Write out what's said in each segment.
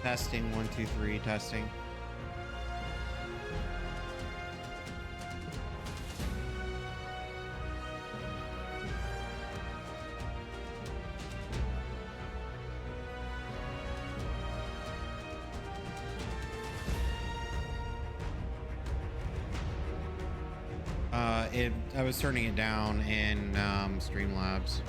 Testing, 1, 2, 3, testing. I was turning it down in Streamlabs.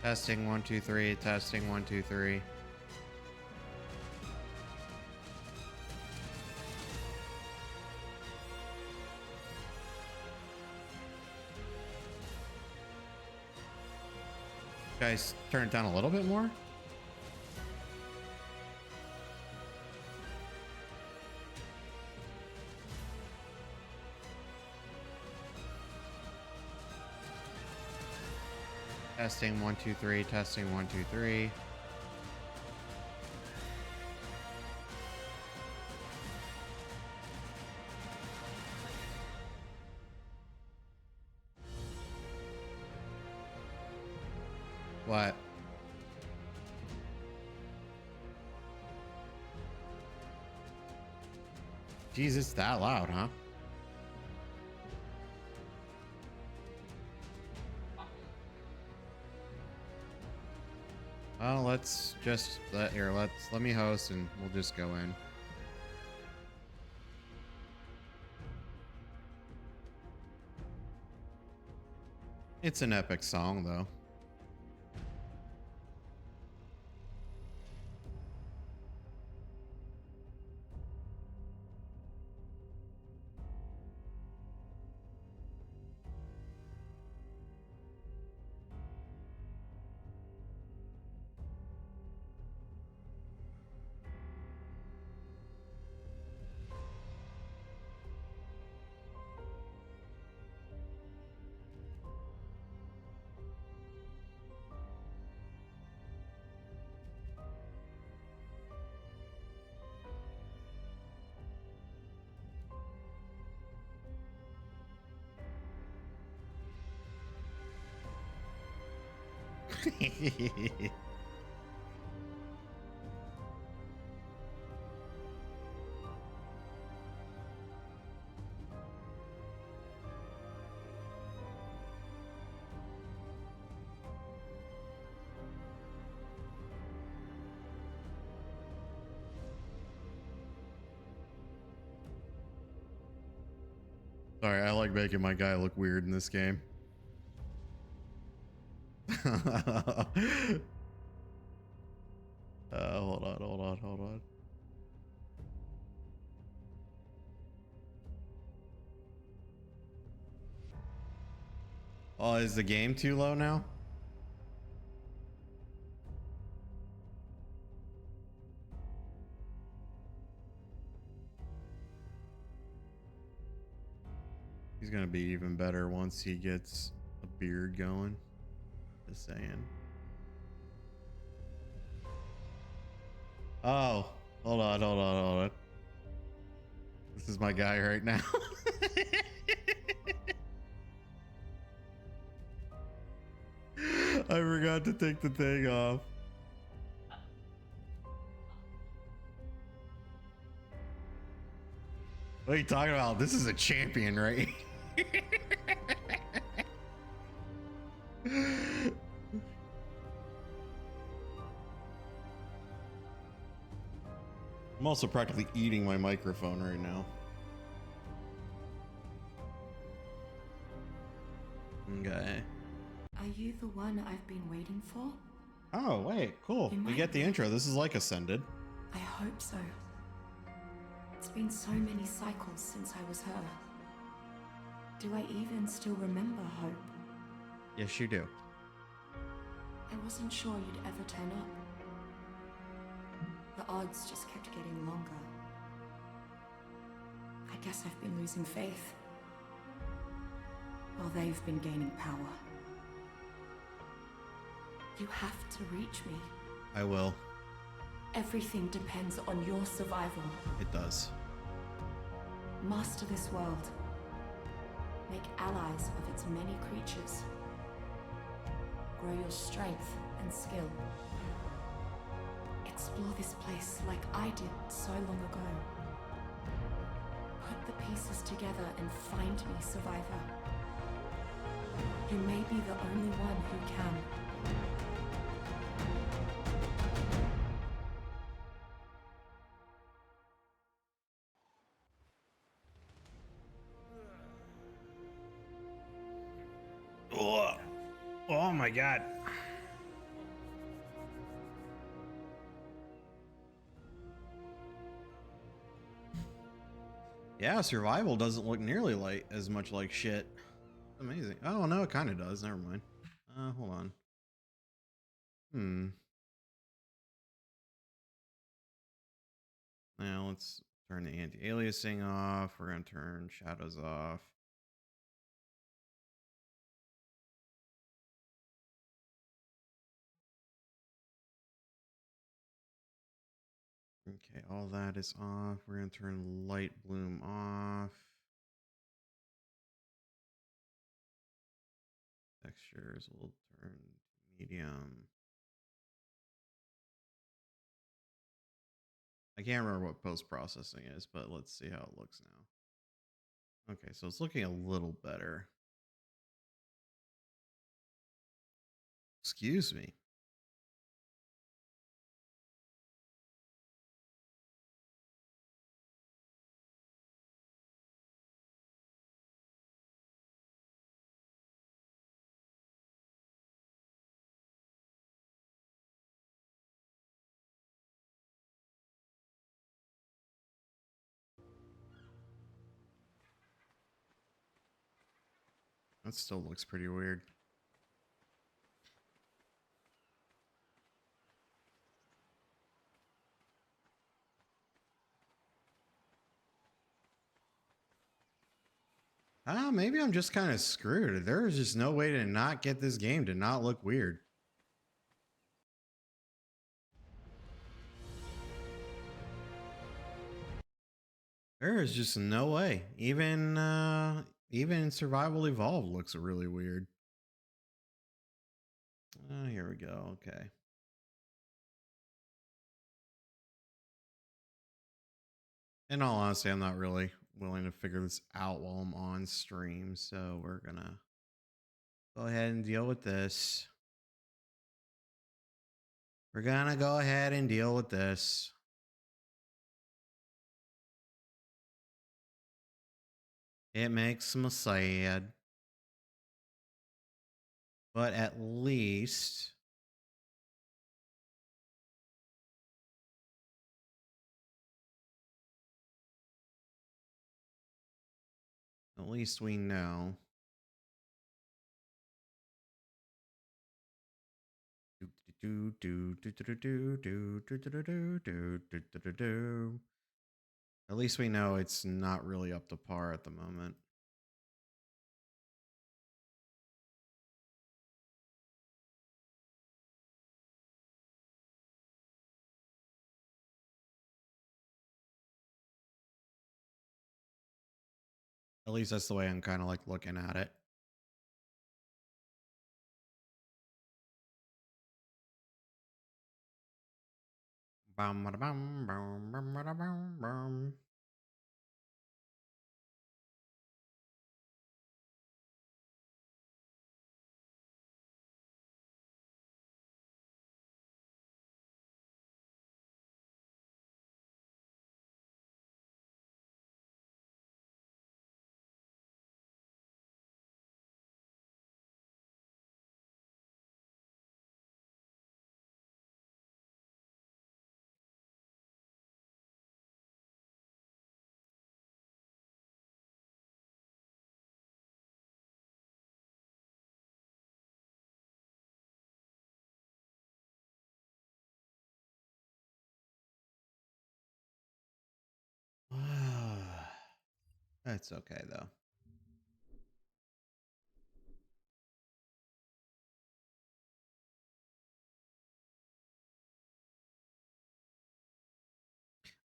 Testing, 1, 2, 3, testing, 1, 2, 3. Guys, turn it down a little bit more. Testing, 1, 2, 3, testing, 1, 2, 3. What? Jeez, it's that loud, huh? Well, let's just let me host and we'll just go in. It's an epic song though. Sorry, I like making my guy look weird in this game. Hold on. Oh, is the game too low now? He's gonna be even better once he gets a beard going. Just saying. Oh, hold on. This is my guy right now. I forgot to take the thing off. What are you talking about? This is a champion, right? I'm also practically eating my microphone right now. Okay. Are you the one I've been waiting for? Oh, wait, cool. We get the intro. This is like Ascended. I hope so. It's been so many cycles since I was her. Do I even still remember Hope? Yes, you do. I wasn't sure you'd ever turn up. The odds just kept getting longer. I guess I've been losing faith, while they've been gaining power. You have to reach me. I will. Everything depends on your survival. It does. Master this world. Make allies of its many creatures. Grow your strength and skill. Explore this place like I did so long ago. Put the pieces together and find me, survivor. You may be the only one who can. Oh, oh my god. Yeah, survival doesn't look nearly like as much like shit. Amazing. Oh no, it kind of does. Never mind. Hold on. Now let's turn the anti-aliasing off. We're gonna turn shadows off. Okay, all that is off. We're gonna turn light bloom off. Textures will turn to medium. I can't remember what post-processing is, but let's see how it looks now. Okay, so it's looking a little better. Excuse me. That still looks pretty weird. Maybe I'm just kind of screwed. There is just no way to not get this game to not look weird. There is just no way. Even Survival Evolved looks really weird. Here we go. Okay. In all honesty, I'm not really willing to figure this out while I'm on stream, so we're gonna go ahead and deal with this. We're gonna go ahead and deal with this. It makes me sad. But at least we know. At least we know it's not really up to par at the moment. At least that's the way I'm kind of like looking at it. Bum, bum, bum, bum, bum, bum, bum. That's okay though.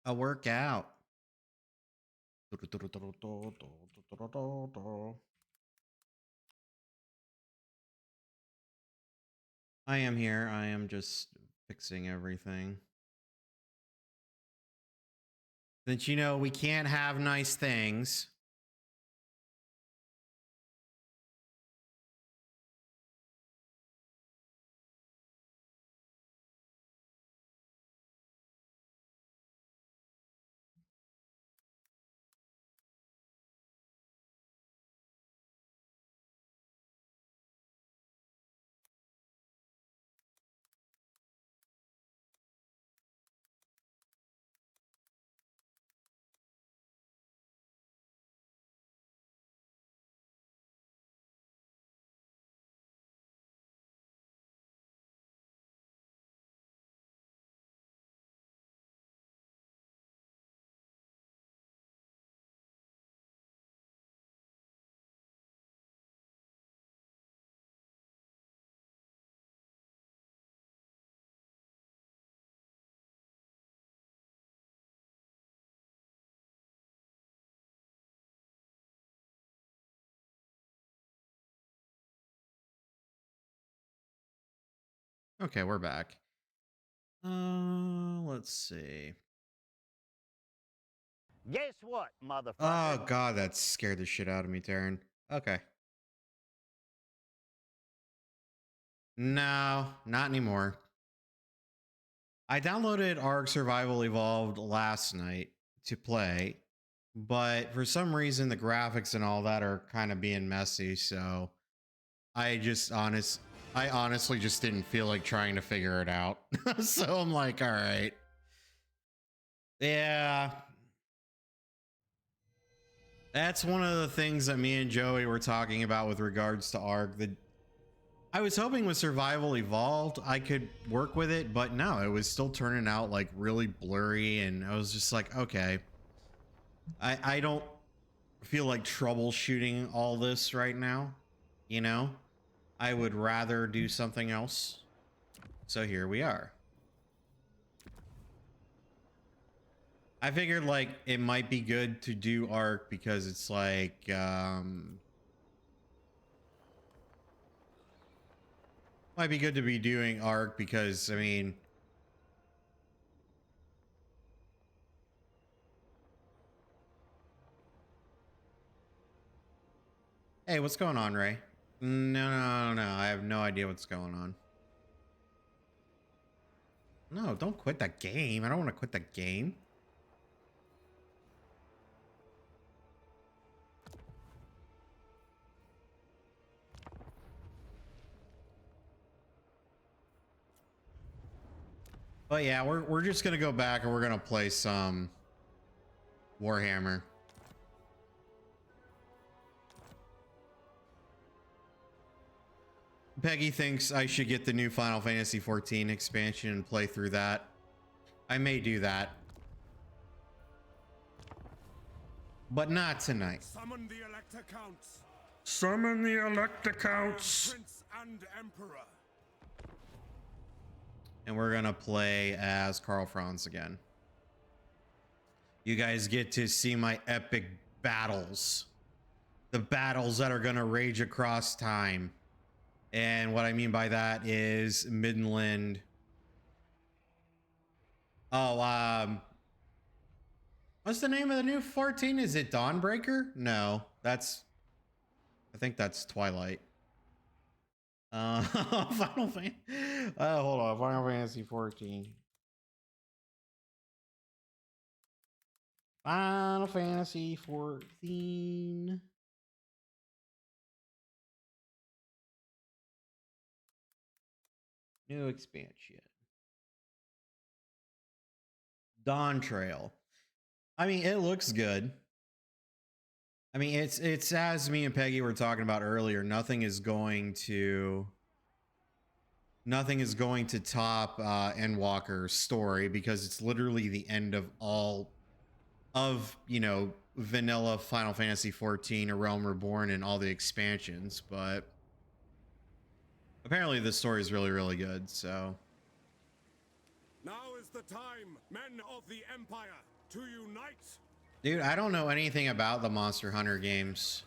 A workout. I am here. I am just fixing everything. Since you know we can't have nice things. Okay, we're back. Let's see. Guess what, motherfucker? Oh god, that scared the shit out of me, Taryn. Okay. No, not anymore. I downloaded Ark Survival Evolved last night to play, but for some reason the graphics and all that are kind of being messy, so I honestly just didn't feel like trying to figure it out. So I'm like, all right. Yeah. That's one of the things that me and Joey were talking about with regards to Ark. I was hoping with Survival Evolved I could work with it, but no, it was still turning out like really blurry, and I was just like, okay. I don't feel like troubleshooting all this right now, you know? I would rather do something else. So here we are. I figured like it might be good to do Ark because it's like might be good to be doing Ark because I mean hey, what's going on, Ray? No. I have no idea what's going on. No, don't quit that game. I don't want to quit that game. But yeah, we're just gonna go back and we're gonna play some Warhammer. Peggy thinks I should get the new Final Fantasy 14 expansion and play through that. I may do that. But not tonight. Summon the Elector Counts. Summon the Elector Counts. Prince and Emperor. And we're gonna play as Karl Franz again. You guys get to see my epic battles. The battles that are gonna rage across time. And what I mean by that is Midland. Oh, what's the name of the new 14? Is it Dawnbreaker? No, I think that's Twilight. Final Fantasy. Hold on, Final Fantasy 14. Final Fantasy 14. New expansion. Dawn Trail. I mean, it looks good. I mean, it's as me and Peggy were talking about earlier, nothing is going to top Endwalker's story because it's literally the end of all of, you know, vanilla Final Fantasy 14, A Realm Reborn, and all the expansions, but apparently the story is really, really good, so. Now is the time, men of the Empire, to unite. Dude, I don't know anything about the Monster Hunter games.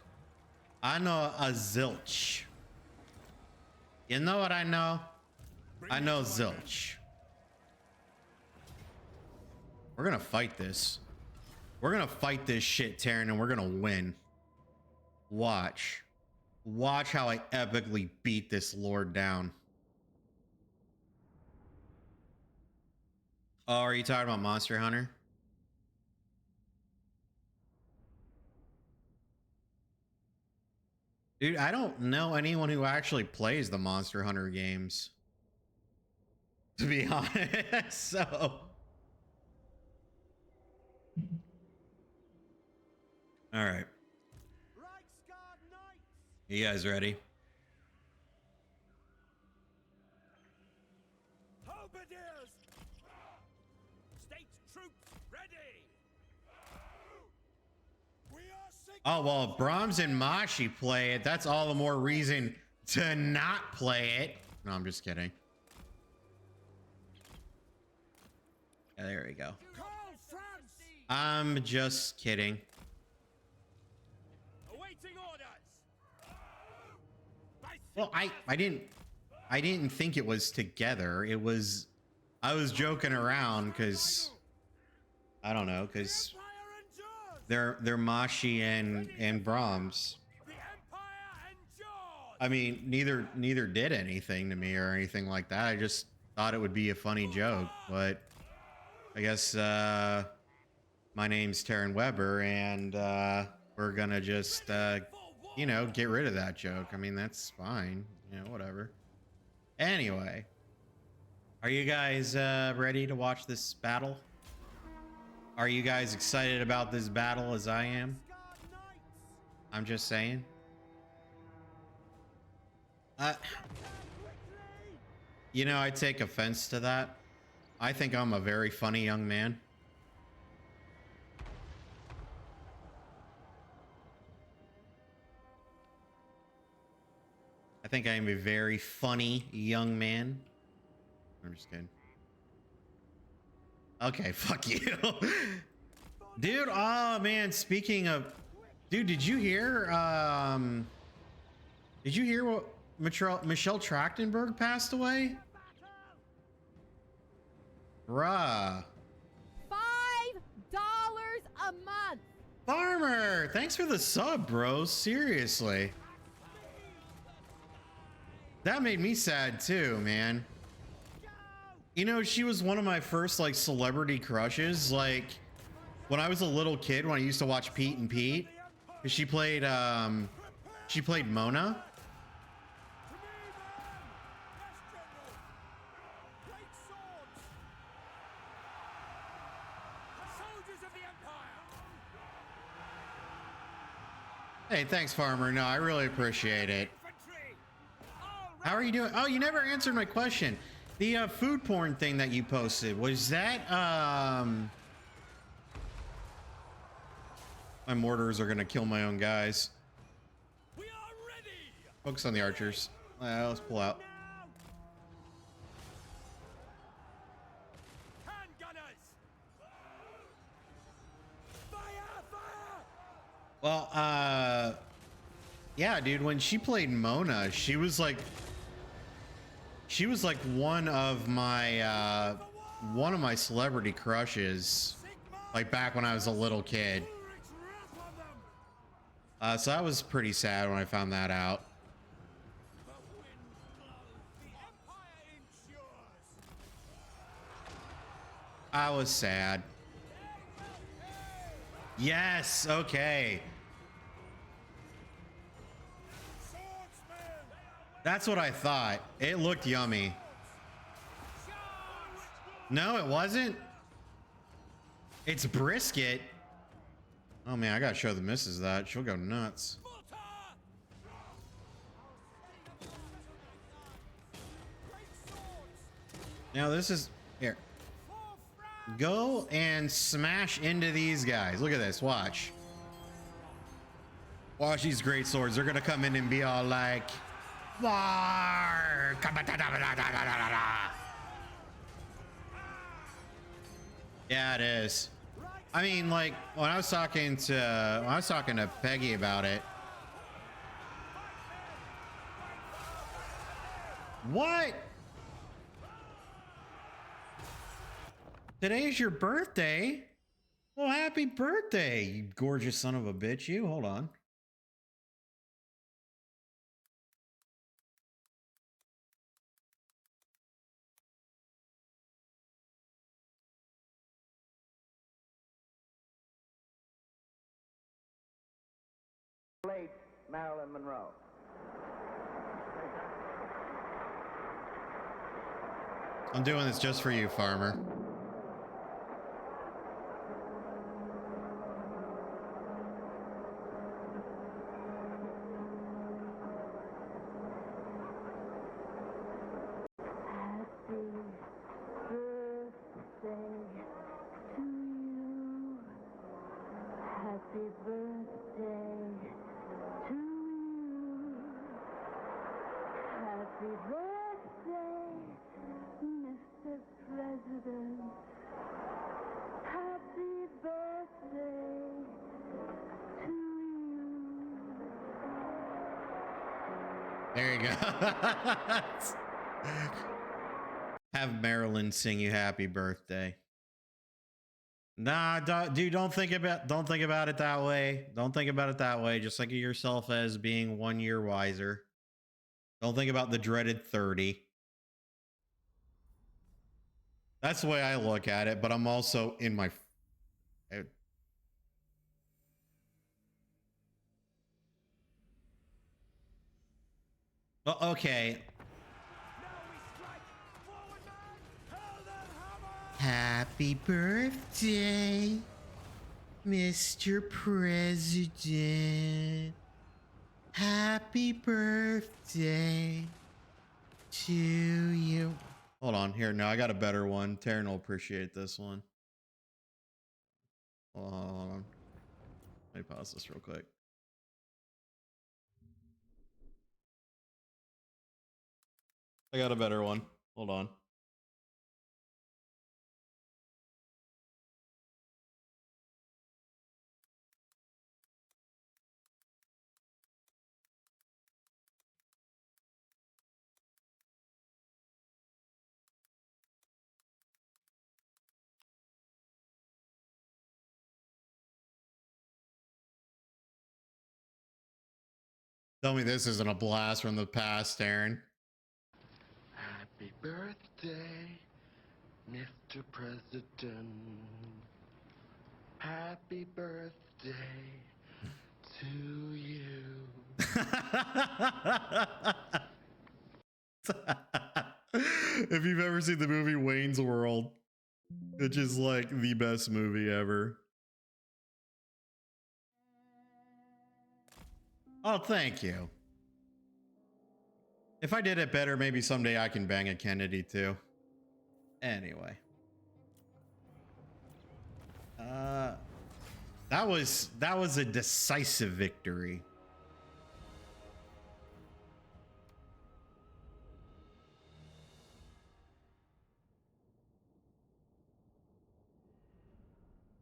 I know a zilch. You know what I know? I know zilch. We're gonna fight this. We're gonna fight this shit, Terran, and we're gonna win. Watch. Watch how I epically beat this lord down. Oh, are you talking about Monster Hunter? Dude, I don't know anyone who actually plays the Monster Hunter games, to be honest, so. All right. You guys ready? Halberdiers! State troops ready! We are Oh, well, if Brahms and Mashi play it, that's all the more reason to not play it. No, I'm just kidding. Yeah, there we go. I'm just kidding. awaiting orders. Well, I didn't think it was together. It was, I was joking around because I don't know, because they're Mashi and Brahms. The Empire endures. I mean, neither did anything to me or anything like that. I just thought it would be a funny joke, but I guess my name's Taryn Weber, and we're gonna just you know, get rid of that joke. I mean, that's fine, you know, whatever. Anyway, are you guys ready to watch this battle? Are you guys excited about this battle as I am? I'm just saying. You know, I take offense to that. I think I'm a very funny young man. I think I am a very funny young man. I'm just kidding. Okay, fuck you. Dude, oh man, speaking of... Dude, did you hear what Michelle Trachtenberg passed away? Bruh. $5 a month. Farmer, thanks for the sub, bro. Seriously. That made me sad too, man. You know, she was one of my first like celebrity crushes. Like when I was a little kid, when I used to watch Pete and Pete, she played Mona. Hey, thanks, Farmer. No, I really appreciate it. How are you doing? Oh, you never answered my question. The food porn thing that you posted, was that my mortars are gonna kill my own guys. We are ready. Focus on the archers. Let's pull out. Handgunners. Fire! Fire! Well, yeah, dude, when she played Mona, she was like one of my celebrity crushes, like back when I was a little kid. So that was pretty sad when I found that out. I was sad. Yes, okay. That's what I thought. It looked yummy. No, it wasn't. It's brisket. Oh man, I gotta show the missus that. She'll go nuts. Now this is here. Go and smash into these guys. Look at this. Watch. Watch these great swords. They're gonna come in and be all like, "War!" Yeah, it is. I mean, like when I was talking to Peggy about it. What? Today's your birthday? Well, happy birthday, you gorgeous son of a bitch. You hold on. Late Marilyn Monroe. I'm doing this just for you, Farmer. Happy birthday to you. Happy birthday, Mr. President. Happy birthday to you. There you go. Have Marilyn sing you happy birthday. Nah, dude, don't think about it that way. Don't think about it that way. Just think of yourself as being 1 year wiser. Don't think about the dreaded 30. That's the way I look at it, but I'm also in my... Well, okay. Happy birthday, Mr. President. Happy birthday to you. Hold on, here, now I got a better one. Taryn will appreciate this one. Hold on. Let me pause this real quick. I got a better one. Hold on. Tell me this isn't a blast from the past, Aaron. Happy birthday, Mr. President. Happy birthday to you. If you've ever seen the movie Wayne's World, which is like the best movie ever. Oh, thank you. If I did it better, maybe someday I can bang a Kennedy too. Anyway. That was a decisive victory.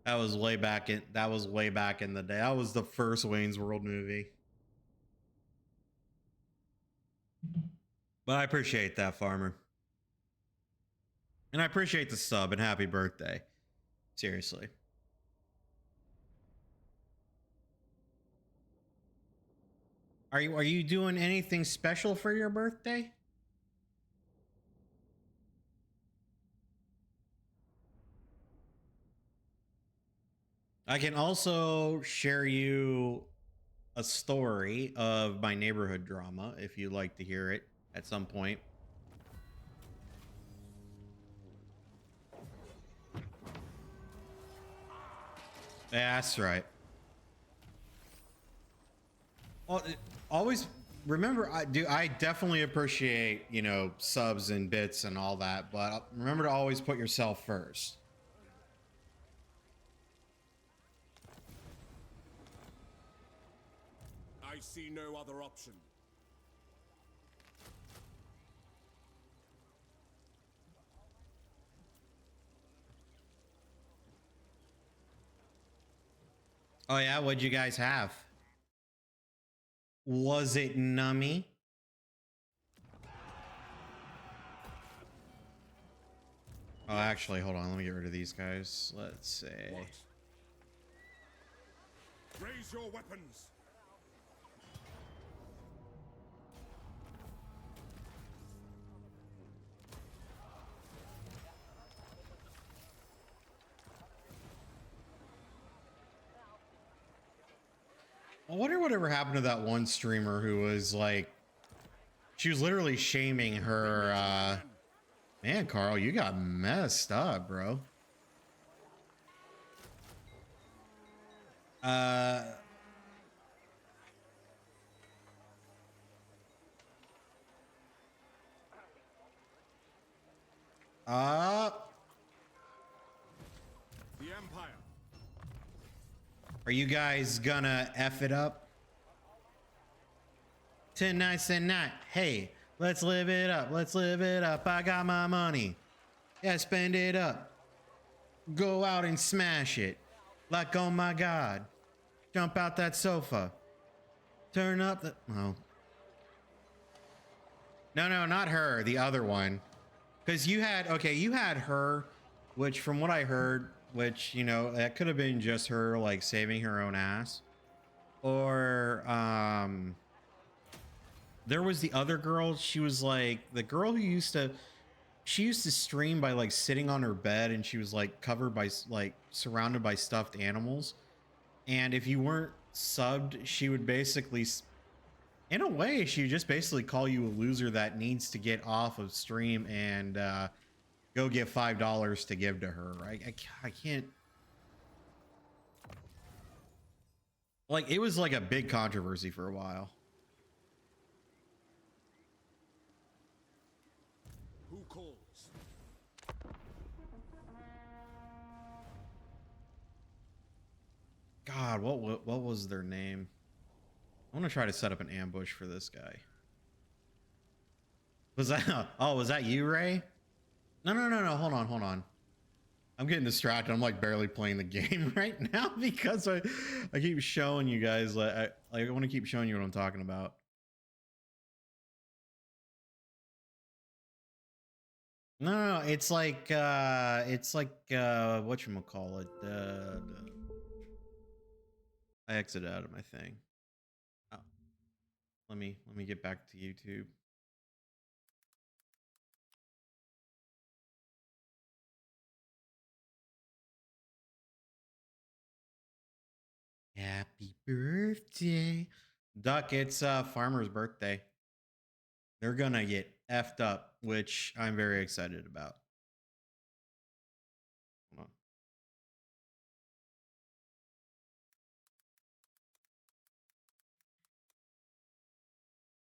That was way back in the day. That was the first Wayne's World movie. But I appreciate that, Farmer. And I appreciate the sub and happy birthday. Seriously. Are you doing anything special for your birthday? I can also share you a story of my neighborhood drama if you'd like to hear it at some point. Yeah, that's right. Well, always remember, I definitely appreciate, you know, subs and bits and all that, but remember to always put yourself first. see no other option. Oh yeah, what'd you guys have? Was it nummy? Oh, actually, hold on. Let me get rid of these guys. Let's say. What? Raise your weapons. I wonder whatever happened to that one streamer who was like, she was literally shaming her. Man, Carl, you got messed up, bro. The Empire. Are you guys gonna F it up? Tonight's the night. Hey, let's live it up. Let's live it up. I got my money. Yeah, spend it up. Go out and smash it. Like, oh my God. Jump out that sofa. Turn up the... Oh. No, not her. The other one. Because you had... Okay, you had her, which from what I heard, which, you know, that could have been just her, like, saving her own ass. Or, there was the other girl. She was like the girl who used to stream by like sitting on her bed, and she was like covered by like surrounded by stuffed animals. And if you weren't subbed, she would basically, in a way, she would just basically call you a loser that needs to get off of stream and go get $5 to give to her. I can't. Like, it was like a big controversy for a while. Who calls? God, what was their name? I want to try to set up an ambush for this guy. Was that... Oh, was that you, Ray? No. Hold on. I'm getting distracted. I'm like barely playing the game right now because I keep showing you guys. I want to keep showing you what I'm talking about. No, it's like whatchamacallit. I exited out of my thing. Oh. Let me get back to YouTube. Happy birthday, Duck. It's Farmer's birthday. They're gonna get effed up, which I'm very excited about. Hold on.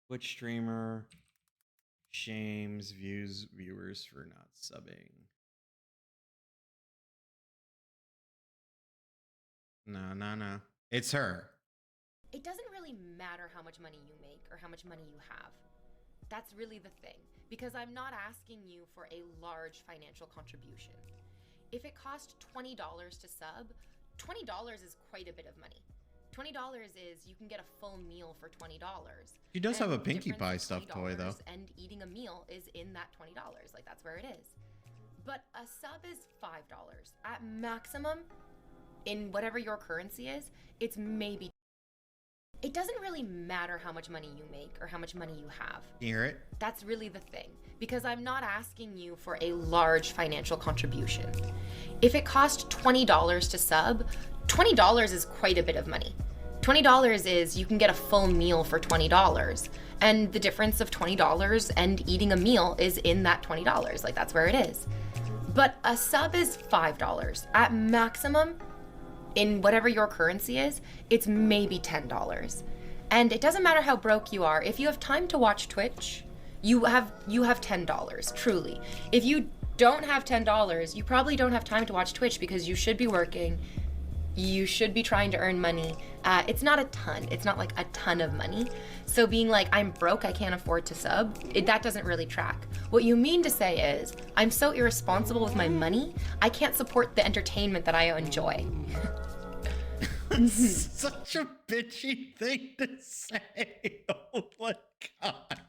Which streamer shames viewers for not subbing? No. It's her. It doesn't really matter how much money you make or how much money you have. That's really the thing, because I'm not asking you for a large financial contribution. If it cost $20 to sub, $20 is quite a bit of money. $20 is you can get a full meal for $20. She does have a Pinkie Pie stuffed toy though. And eating a meal is in that $20. Like, that's where it is. But a sub is $5. At maximum, in whatever your currency is, it's maybe. It doesn't really matter how much money you make or how much money you have. Can you hear it? That's really the thing, because I'm not asking you for a large financial contribution. If it cost $20 to sub, $20 is quite a bit of money. $20 is you can get a full meal for $20. And the difference of $20 and eating a meal is in that $20. Like, that's where it is. But a sub is $5. At maximum, in whatever your currency is, it's maybe $10. And it doesn't matter how broke you are. If you have time to watch Twitch, you have $10, truly. If you don't have $10, you probably don't have time to watch Twitch because you should be working, you should be trying to earn money, It's not a ton. It's not like a ton of money. So being like, I'm broke, I can't afford to sub, that doesn't really track. What you mean to say is, I'm so irresponsible with my money, I can't support the entertainment that I enjoy. Such a bitchy thing to say. Oh my god.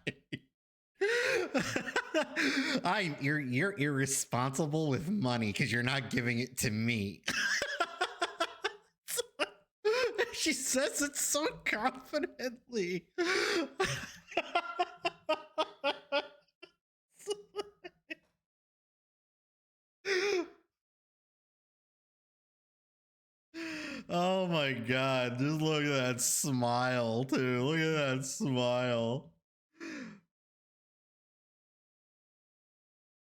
You're irresponsible with money because you're not giving it to me. She says it so confidently. Oh my god, just look at that smile too. Look at that smile.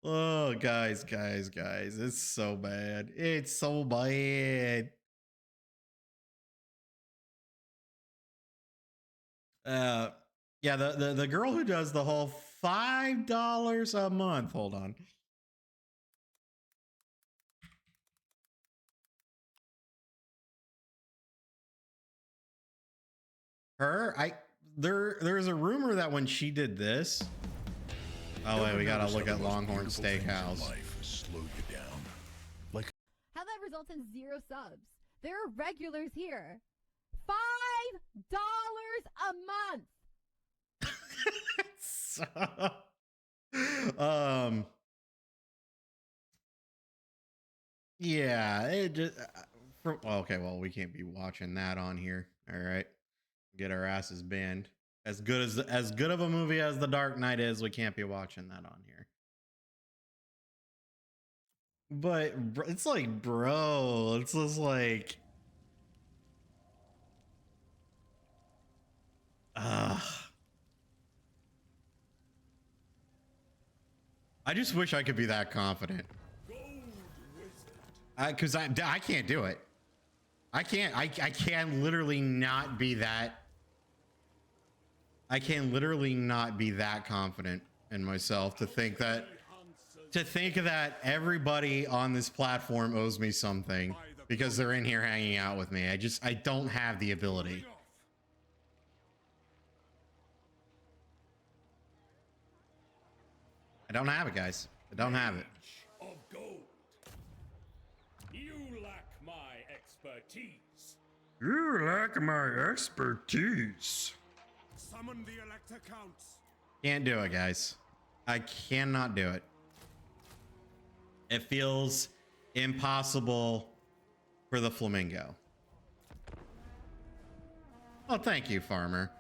Oh, guys, it's so bad. It's so bad. Yeah, the girl who does the whole $5 a month. Hold on. There's a rumor that when she did this. Oh wait, we gotta look at Longhorn Steakhouse. How that results in 0 subs. There are regulars here. $5 a month. So, yeah, it just okay. Well, we can't be watching that on here. All right, get our asses banned. As good of a movie as The Dark Knight is, we can't be watching that on here. But it's like, bro, it's just like, I just wish I could be that confident. Because I can't do it. I can literally not be that. I can literally not be that confident in myself to think that everybody on this platform owes me something because they're in here hanging out with me. I don't have the ability. I don't have it, guys. I don't have it. Of gold. You lack my expertise. You lack my expertise. Summon the Elector Counts. Can't do it, guys. I cannot do it. It feels impossible for the flamingo. Oh, thank you, Farmer.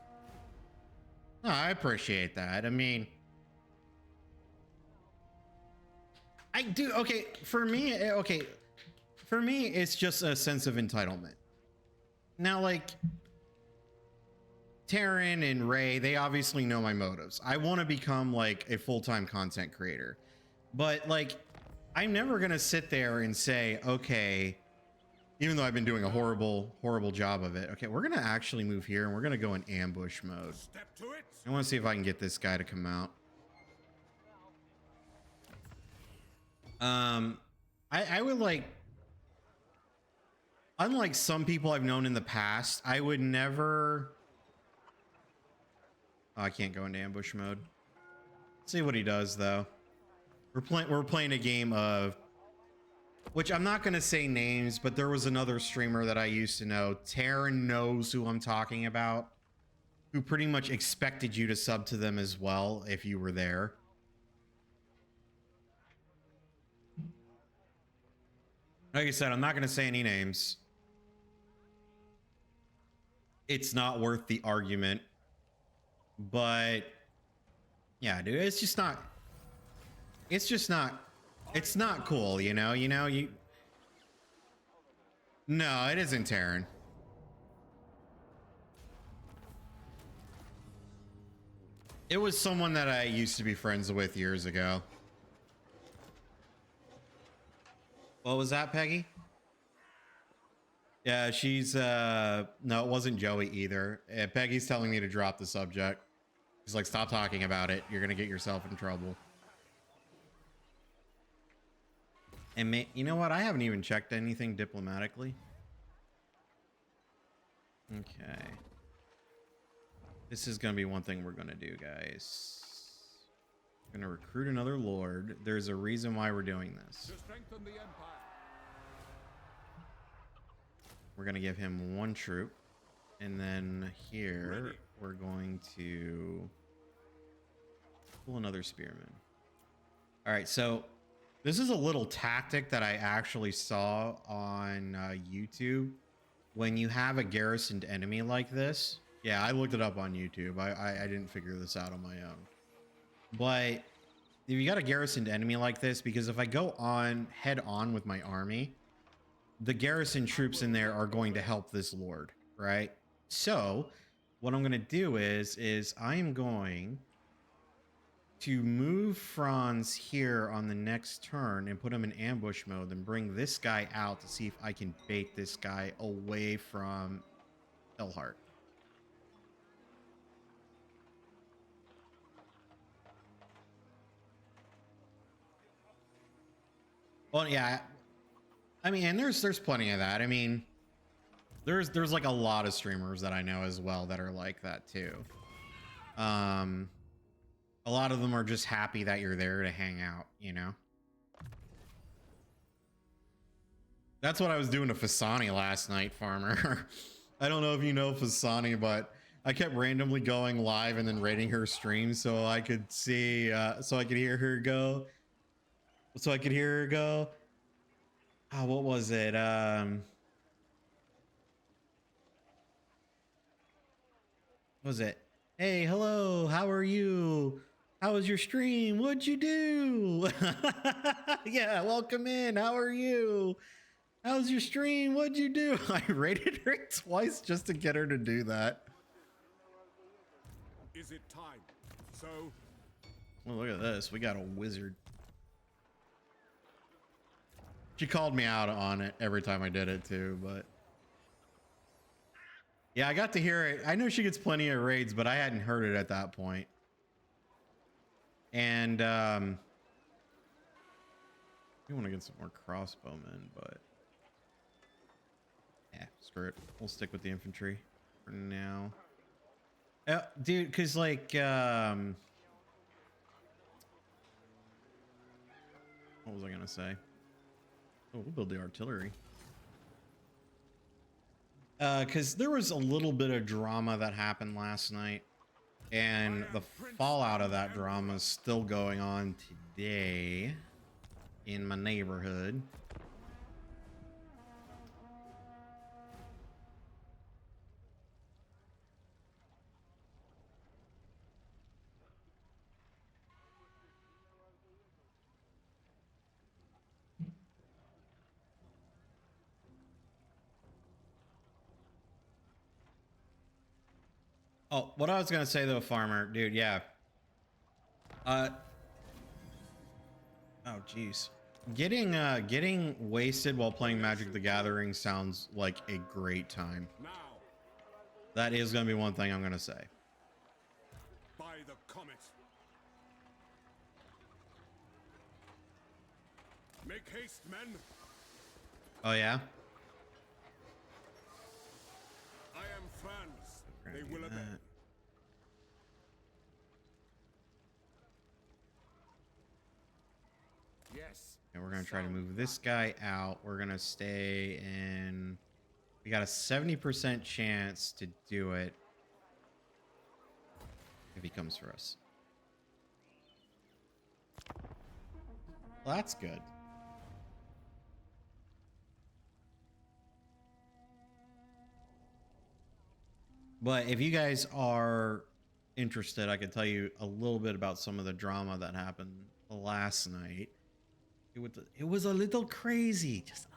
Oh, I appreciate that. I mean, I do. Okay, for me, it's just a sense of entitlement. Now, like, Taryn and Ray, they obviously know my motives. I want to become like a full-time content creator, but like, I'm never gonna sit there and say, okay, even though I've been doing a horrible job of it. Okay, we're gonna actually move here and we're gonna go in ambush mode. Step to it. I want to see if I can get this guy to come out. I would like, unlike some people I've known in the past, I would never. Oh, I can't go into ambush mode. Let's see what he does though. We're playing a game of, which I'm not gonna say names, but there was another streamer that I used to know. Taryn knows who I'm talking about, who pretty much expected you to sub to them as well if you were there. Like I said, I'm not gonna say any names. It's not worth the argument. But yeah, dude, it's not cool, you know, no, it isn't Taryn. It was someone that I used to be friends with years ago. What was that, Peggy? Yeah, she's no, it wasn't Joey either. Peggy's telling me to drop the subject. She's like, stop talking about it. You're gonna get yourself in trouble. And you know what? I haven't even checked anything diplomatically. Okay. This is going to be one thing we're going to do, guys. We're going to recruit another lord. There's a reason why we're doing this. To strengthen the Empire. We're going to give him one troop. And then here, we're going to pull another spearman. All right, so this is a little tactic that I actually saw on YouTube. When you have a garrisoned enemy like this, yeah, I looked it up on YouTube. I didn't figure this out on my own. But if you got a garrisoned enemy like this, because if I go on head on with my army, the garrison troops in there are going to help this lord, right? So what I'm going to do is I am going to move Franz here on the next turn and put him in ambush mode and bring this guy out to see if I can bait this guy away from Elhart. Well, yeah. I mean, and there's plenty of that. I mean, there's like a lot of streamers that I know as well that are like that too. A lot of them are just happy that you're there to hang out, you know? That's what I was doing to Fasani last night, Farmer. I don't know if you know Fasani, but I kept randomly going live and then rating her stream so I could see, so I could hear her go. Oh, what was it? What was it? Hey, hello, how are you? How was your stream? What'd you do? Yeah, welcome in. How are you? How's your stream? What'd you do? I rated her twice just to get her to do that. Is it time? So, Well, look at this. We got a wizard. She called me out on it every time I did it too, but yeah, I got to hear it. I know she gets plenty of raids, but I hadn't heard it at that point. And we want to get some more crossbowmen, but yeah, screw it. We'll stick with the infantry for now. Dude, because like what was I gonna say? Oh, we'll build the artillery. Because there was a little bit of drama that happened last night, and the fallout of that drama is still going on today in my neighborhood. Oh, what I was gonna say though, Farmer, dude, yeah. Oh, jeez. Getting wasted while playing Magic the Gathering sounds like a great time. now, That is gonna be one thing I'm gonna say. by the comet. Make haste, men. Oh yeah? I am Franz. We're gonna They do will obey. that. Yes. And we're gonna try to move this guy out. We're gonna stay in. We got a 70% chance to do it if he comes for us. Well, that's good. But if you guys are interested, I can tell you a little bit about some of the drama that happened last night. It was a little crazy. Just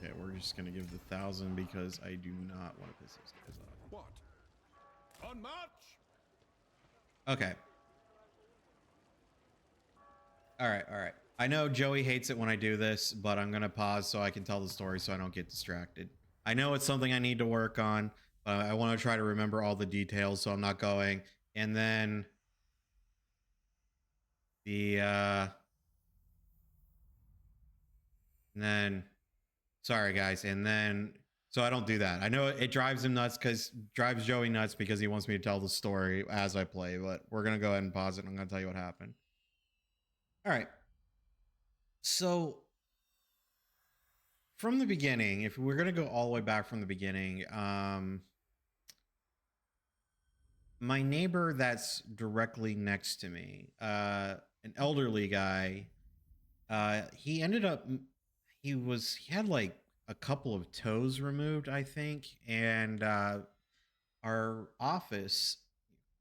okay, we're just gonna give the 1,000 because I do not want to piss these guys off. What? On march! Okay. All right. I know Joey hates it when I do this, but I'm gonna pause so I can tell the story so I don't get distracted. I know it's something I need to work on, but I want to try to remember all the details so I'm not going. And then The and then sorry guys, and then so I don't do that. I know it drives him nuts because drives Joey nuts because he wants me to tell the story as I play, but we're gonna go ahead and pause it and I'm gonna tell you what happened. All right. So from the beginning, if we're gonna go all the way back from the beginning, my neighbor that's directly next to me, an elderly guy, he ended up he had like a couple of toes removed, I think, and our office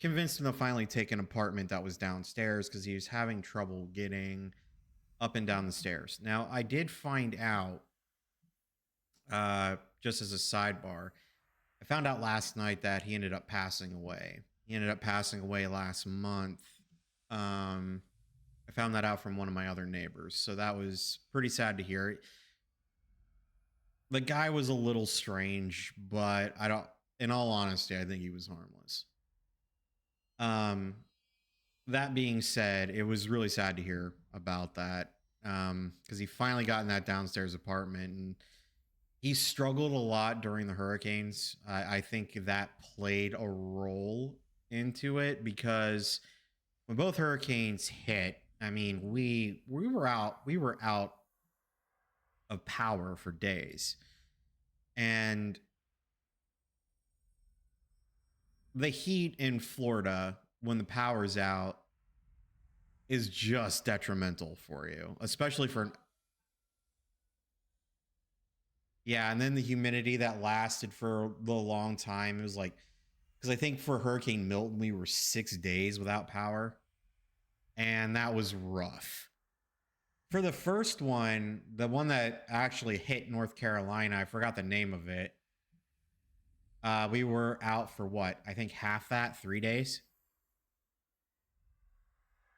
convinced him to finally take an apartment that was downstairs because he was having trouble getting up and down the stairs. Now, I did find out, just as a sidebar, I found out last night that he ended up passing away. He ended up passing away last month. I found that out from one of my other neighbors, so that was pretty sad to hear. The guy was a little strange, but I don't, in all honesty, I think he was harmless. That being said, it was really sad to hear about that, because he finally got in that downstairs apartment, and he struggled a lot during the hurricanes. I think that played a role into it because when both hurricanes hit, I mean, we were out of power for days. And the heat in Florida when the power's out is just detrimental for you, especially for yeah, and then the humidity that lasted for the long time. It was like, because I think for Hurricane Milton we were 6 days without power, and that was rough. For the first one, the one that actually hit North Carolina, I forgot the name of it. We were out for what? I think half that, 3 days.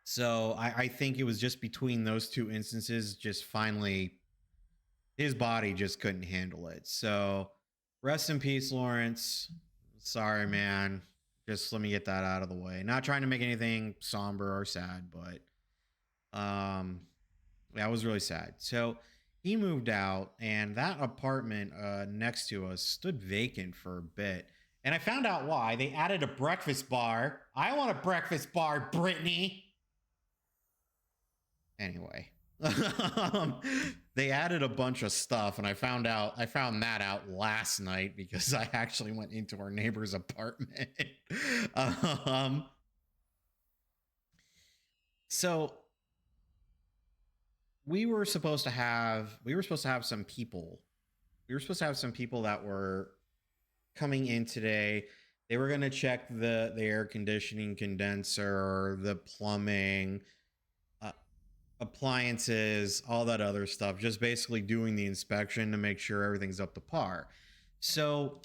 So I think it was just between those two instances, just finally, his body just couldn't handle it. So rest in peace, Lawrence. Sorry, man. Just let me get that out of the way. Not trying to make anything somber or sad, but that was really sad. So he moved out, and that apartment next to us stood vacant for a bit. And I found out why. They added a breakfast bar. I want a breakfast bar, Brittany. Anyway, they added a bunch of stuff, and I found that out last night because I actually went into our neighbor's apartment. So we were supposed to have some people. We were supposed to have some people that were coming in today. They were going to check the air conditioning condenser, the plumbing, appliances, all that other stuff, just basically doing the inspection to make sure everything's up to par. So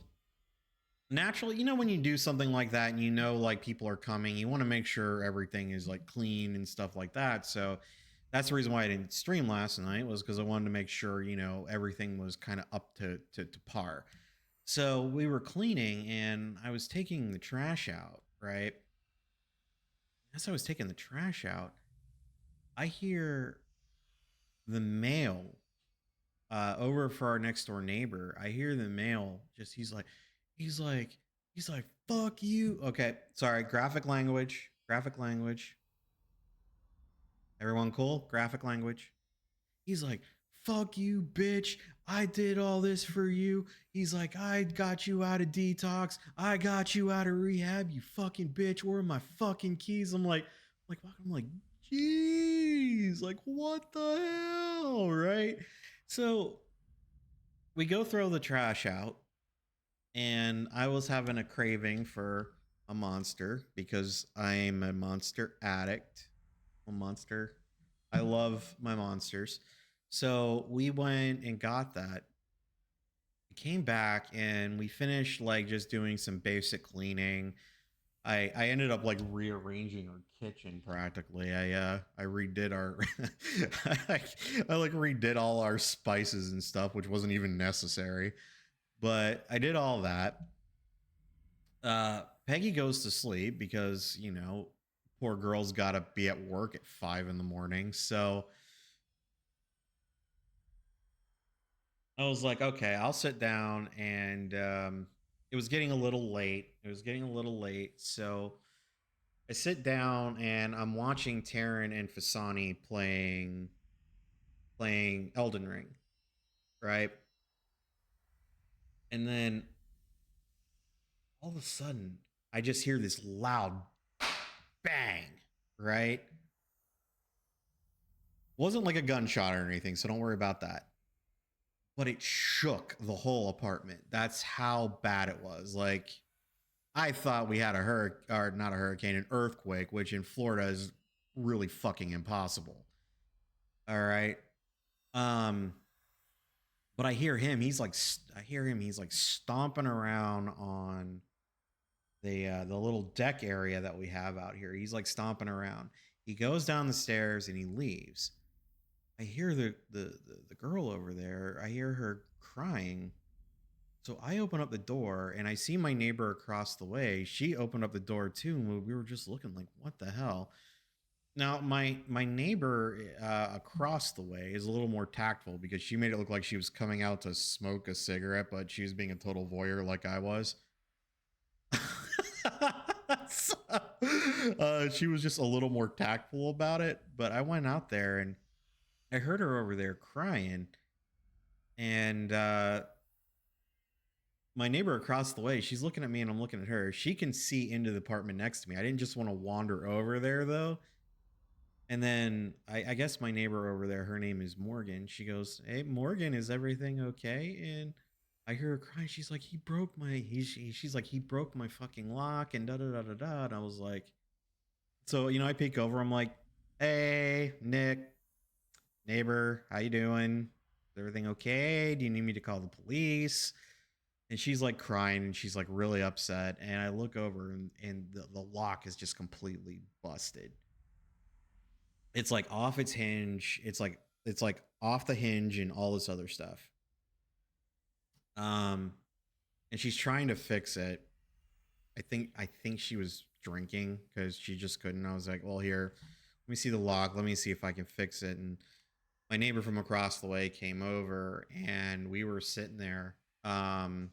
naturally, you know, when you do something like that and you know like people are coming, you want to make sure everything is like clean and stuff like that. So that's the reason why I didn't stream last night, was because I wanted to make sure, you know, everything was kind of up to par. So we were cleaning and I was taking the trash out, right? As I was taking the trash out, I hear the male over for our next door neighbor. I hear the male just he's like fuck you. Okay, sorry, graphic language. Everyone cool? Graphic language. He's like, fuck you, bitch. I did all this for you. He's like, I got you out of detox. I got you out of rehab, you fucking bitch. Where are my fucking keys? I'm like, jeez, like, what the hell, right? So we go throw the trash out, and I was having a craving for a monster because I'm a monster addict. A monster. I love my monsters. So we went and got that. We came back and we finished like just doing some basic cleaning. I ended up like rearranging our kitchen practically. I redid our I like redid all our spices and stuff, which wasn't even necessary. But I did all that. Peggy goes to sleep because, you know, poor girl's got to be at work at 5 in the morning. So I was like, okay, I'll sit down. And it was getting a little late. So I sit down and I'm watching Taryn and Fasani playing Elden Ring, right? And then all of a sudden, I just hear this loud bang, right? Wasn't like a gunshot or anything, so don't worry about that. But it shook the whole apartment. That's how bad it was. Like, I thought we had a hurricane, or not a hurricane, an earthquake, which in Florida is really fucking impossible. All right. But I hear him. He's like stomping around on the little deck area that we have out here. He's like stomping around. He goes down the stairs and he leaves. I hear the girl over there. I hear her crying. So I open up the door and I see my neighbor across the way. She opened up the door too, and we were just looking like, what the hell? Now my neighbor across the way is a little more tactful because she made it look like she was coming out to smoke a cigarette, but she was being a total voyeur like I was. So, she was just a little more tactful about it. But I went out there and I heard her over there crying, and my neighbor across the way, she's looking at me and I'm looking at her. She can see into the apartment next to me. I didn't just want to wander over there though. And then I guess my neighbor over there, her name is Morgan. She goes, "Hey, Morgan, is everything okay?" And I hear her crying. She's like, she's like, "He broke my fucking lock," and da da da da da. And I was like, so I peek over. I'm like, "Hey, Nick, neighbor, how you doing? Is everything okay? Do you need me to call the police?" And she's like crying and she's like really upset. And I look over and the lock is just completely busted. It's like off its hinge. It's like off the hinge and all this other stuff. And she's trying to fix it. I think she was drinking because she just couldn't. I was like, well, here, let me see the lock. Let me see if I can fix it. And my neighbor from across the way came over and we were sitting there. And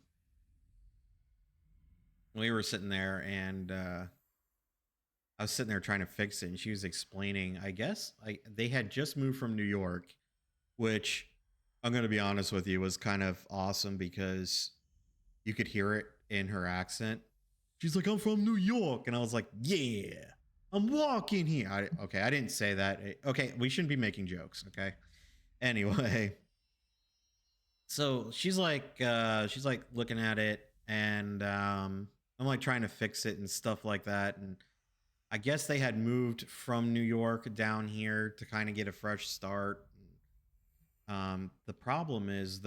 I was sitting there trying to fix it, and she was explaining, I guess they had just moved from New York, which I'm going to be honest with you was kind of awesome because you could hear it in her accent. She's like, "I'm from New York." And I was like, "Yeah, I'm walking here." I didn't say that. Okay, we shouldn't be making jokes, okay? Anyway, so she's like looking at it, and I'm like trying to fix it and stuff like that. And I guess they had moved from New York down here to kind of get a fresh start. The problem is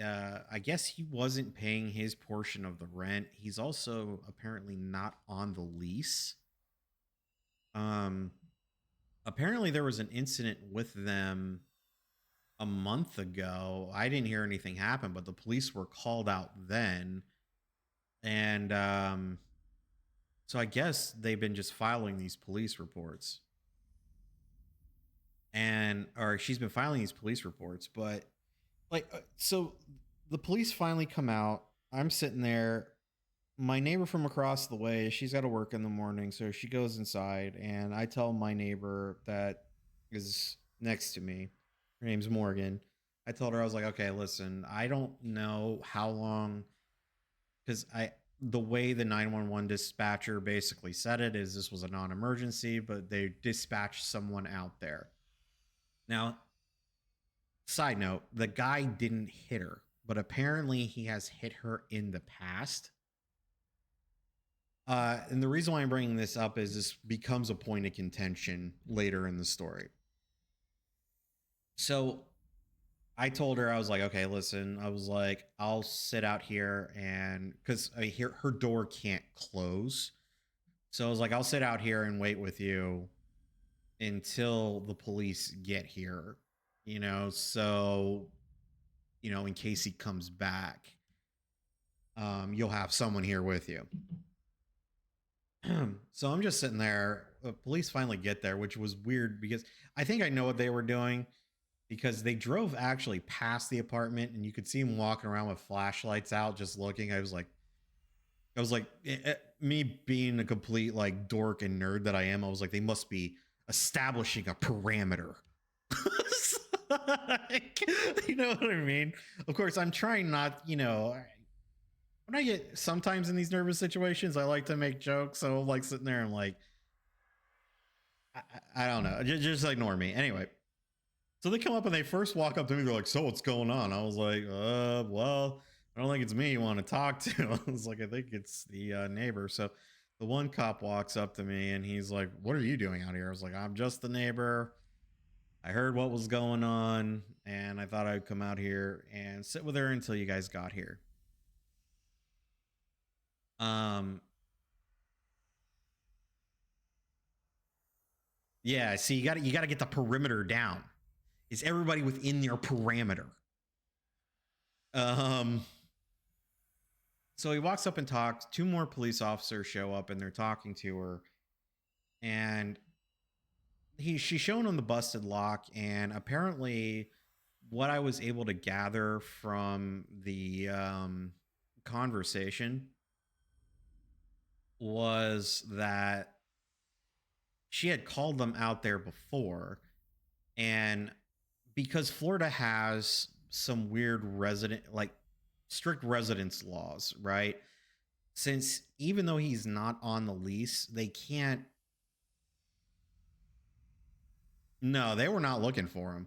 I guess he wasn't paying his portion of the rent. He's also apparently not on the lease. Apparently there was an incident with them a month ago. I didn't hear anything happen, but the police were called out then. And so I guess they've been just filing these police reports. Or she's been filing these police reports, but so the police finally come out. I'm sitting there. My neighbor from across the way, she's got to work in the morning, so she goes inside, and I tell my neighbor that is next to me, her name's Morgan. I told her, I was like, "Okay, listen, I don't know how long, because the way the 911 dispatcher basically said it is this was a non-emergency, but they dispatched someone out there." Now, side note, the guy didn't hit her, but apparently he has hit her in the past. And the reason why I'm bringing this up is this becomes a point of contention later in the story. So I told her, I was like, "Okay, listen," I was like, "I'll sit out here," and because I hear her door can't close. So I was like, "I'll sit out here and wait with you until the police get here, so, in case he comes back, you'll have someone here with you." So I'm just sitting there. Police finally get there, which was weird because I think I know what they were doing because they drove actually past the apartment and you could see them walking around with flashlights out, just looking. Me being a complete like dork and nerd that I am, I was like, they must be establishing a parameter. Like, you know what I mean? Of course, I'm trying not, when I get sometimes in these nervous situations, I like to make jokes. So I'm like sitting there and like, I don't know, just ignore me. Anyway, so they come up and they first walk up to me. They're like, "So what's going on?" I was like, well, I don't think it's me you want to talk to." I was like, "I think it's the neighbor." So the one cop walks up to me and he's like, "What are you doing out here?" I was like, "I'm just the neighbor. I heard what was going on and I thought I'd come out here and sit with her until you guys got here." Yeah, see, you got to get the perimeter down. Is everybody within their parameter? Um, so he walks up and talks. Two more police officers show up and they're talking to her, and she's showing them the busted lock. And apparently, what I was able to gather from the conversation was that she had called them out there before, and because Florida has some weird strict residence laws, right? Since even though he's not on the lease, they can't. No, they were not looking for him.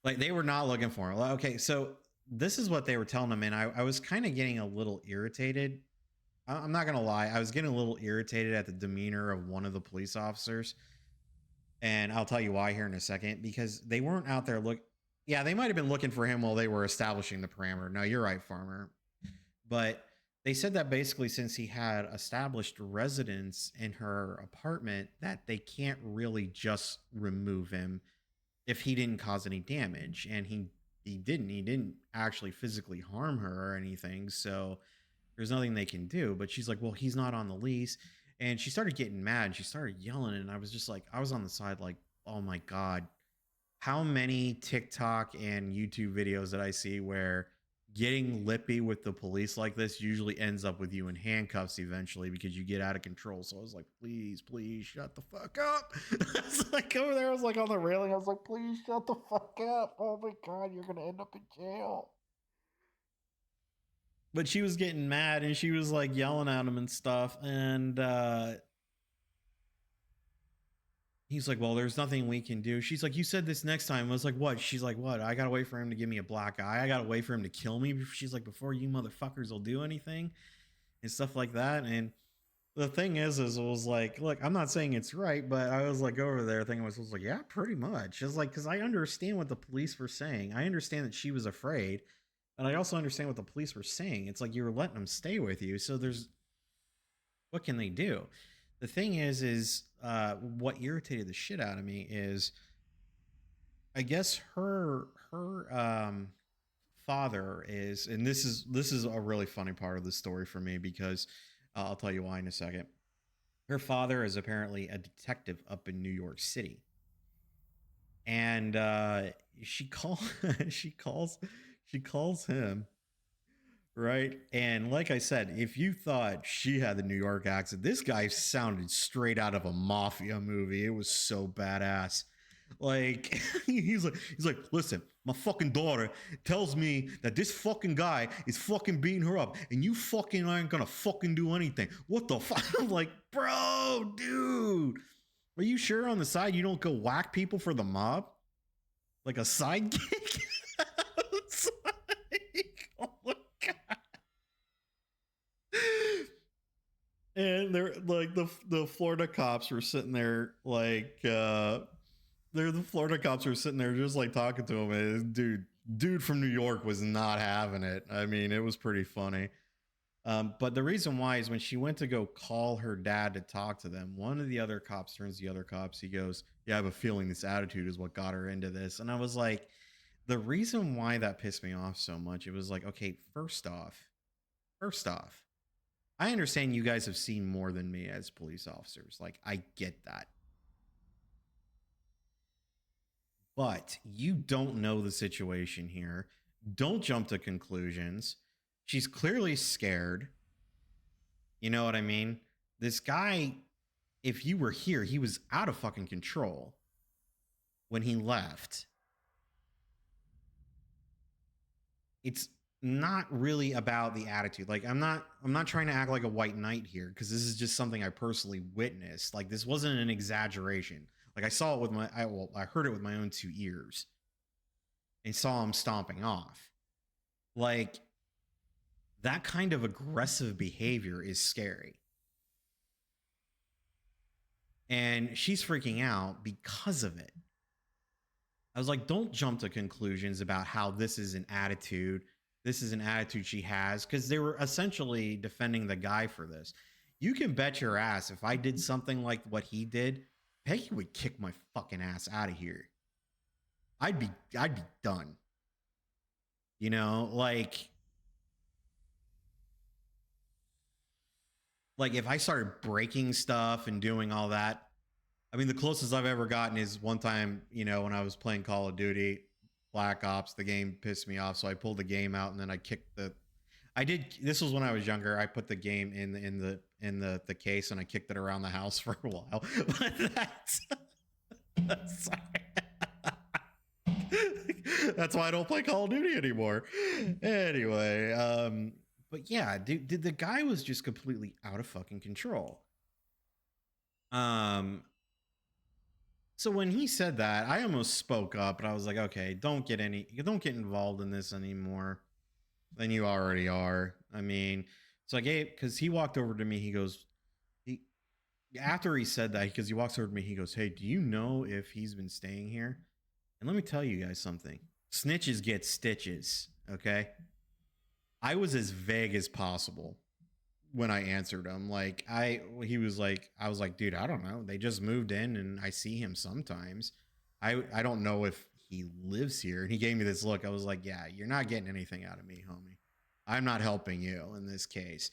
Like, they were not looking for him. Okay, so this is what they were telling him, and I was kind of getting a little irritated. I'm not gonna lie, I was getting a little irritated at the demeanor of one of the police officers, and I'll tell you why here in a second. Because they weren't out there yeah, they might have been looking for him while they were establishing the parameter. No, you're right, Farmer. But they said that basically since he had established residence in her apartment, that they can't really just remove him if he didn't cause any damage. And he didn't actually physically harm her or anything. So there's nothing they can do. But she's like, well, he's not on the lease. And she started getting mad. She started yelling. And I was just like, I was on the side like, oh my God. How many TikTok and YouTube videos that I see where getting lippy with the police like this usually ends up with you in handcuffs eventually because you get out of control. So I was like, please shut the fuck up. It's like over there, I was like on the railing. I was like, please shut the fuck up. Oh my God, you're going to end up in jail. But she was getting mad and she was like yelling at him and stuff. And he's like, well, there's nothing we can do. She's like, you said this next time. I was like, what? She's like, what? I gotta wait for him to give me a black eye. I gotta wait for him to kill me. She's like, before you motherfuckers will do anything and stuff like that. And the thing is it was like, look, I'm not saying it's right, but I was like over there thinking, I was like, yeah, pretty much. It's like, because I understand what the police were saying. I understand that she was afraid, and I also understand what the police were saying. It's like you were letting them stay with you. So what can they do? The thing is what irritated the shit out of me is, I guess her father is, and this is a really funny part of the story for me because I'll tell you why in a second. Her father is apparently a detective up in New York City, and she calls him. Right. And like I said, if you thought she had the New York accent, this guy sounded straight out of a mafia movie. It was so badass. Like, he's like, listen, my fucking daughter tells me that this fucking guy is fucking beating her up and you fucking aren't gonna fucking do anything. What the fuck? I'm like, bro, dude, are you sure on the side you don't go whack people for the mob? Like a sidekick? It's like, oh my God. And they're like the Florida cops were sitting there like the Florida cops were sitting there just like talking to him, and dude from New York was not having it. I mean, it was pretty funny. But the reason why is when she went to go call her dad to talk to them, one of the other cops turns to the other cops. He goes, yeah, I have a feeling this attitude is what got her into this. And I was like, the reason why that pissed me off so much, it was like, okay, first off, I understand you guys have seen more than me as police officers. Like, I get that. But you don't know the situation here. Don't jump to conclusions. She's clearly scared. You know what I mean? This guy, if you were here, he was out of fucking control when he left. It's not really about the attitude. Like, I'm not trying to act like a white knight here, because this is just something I personally witnessed. Like, this wasn't an exaggeration. Like, I saw it with I heard it with my own 2 ears and saw him stomping off. Like, that kind of aggressive behavior is scary. And she's freaking out because of it. I was like, don't jump to conclusions about how this is an attitude. This is an attitude she has, because they were essentially defending the guy for this. You can bet your ass if I did something like what he did, Peggy would kick my fucking ass out of here. I'd be done. You know, like if I started breaking stuff and doing all that, I mean, the closest I've ever gotten is one time, you know, when I was playing Call of Duty, Black Ops, the game pissed me off, so I pulled the game out and then I kicked the. This was when I was younger. I put the game in the case and I kicked it around the house for a while. But that's that's why I don't play Call of Duty anymore. Anyway, but yeah, dude, the guy was just completely out of fucking control. So when he said that, I almost spoke up, and I was like, okay, don't get involved in this anymore than you already are. I mean, so I gave, because he walked over to me, after he said that, because he walks over to me, he goes, hey, do you know if he's been staying here? And let me tell you guys something. Snitches get stitches, okay? I was as vague as possible when I answered him. I was like, dude, I don't know. They just moved in and I see him sometimes. I don't know if he lives here. And he gave me this look. I was like, yeah, you're not getting anything out of me, homie. I'm not helping you in this case.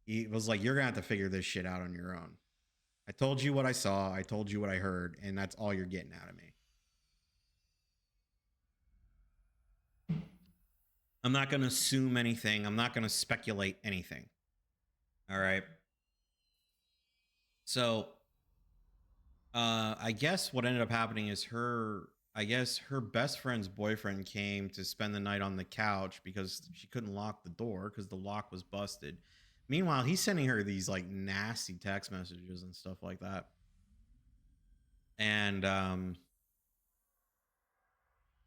He was like, you're gonna have to figure this shit out on your own. I told you what I saw. I told you what I heard, and that's all you're getting out of me. I'm not going to assume anything. I'm not going to speculate anything. All right. So, I guess what ended up happening is her best friend's boyfriend came to spend the night on the couch because she couldn't lock the door because the lock was busted. Meanwhile, he's sending her these like nasty text messages and stuff like that. And,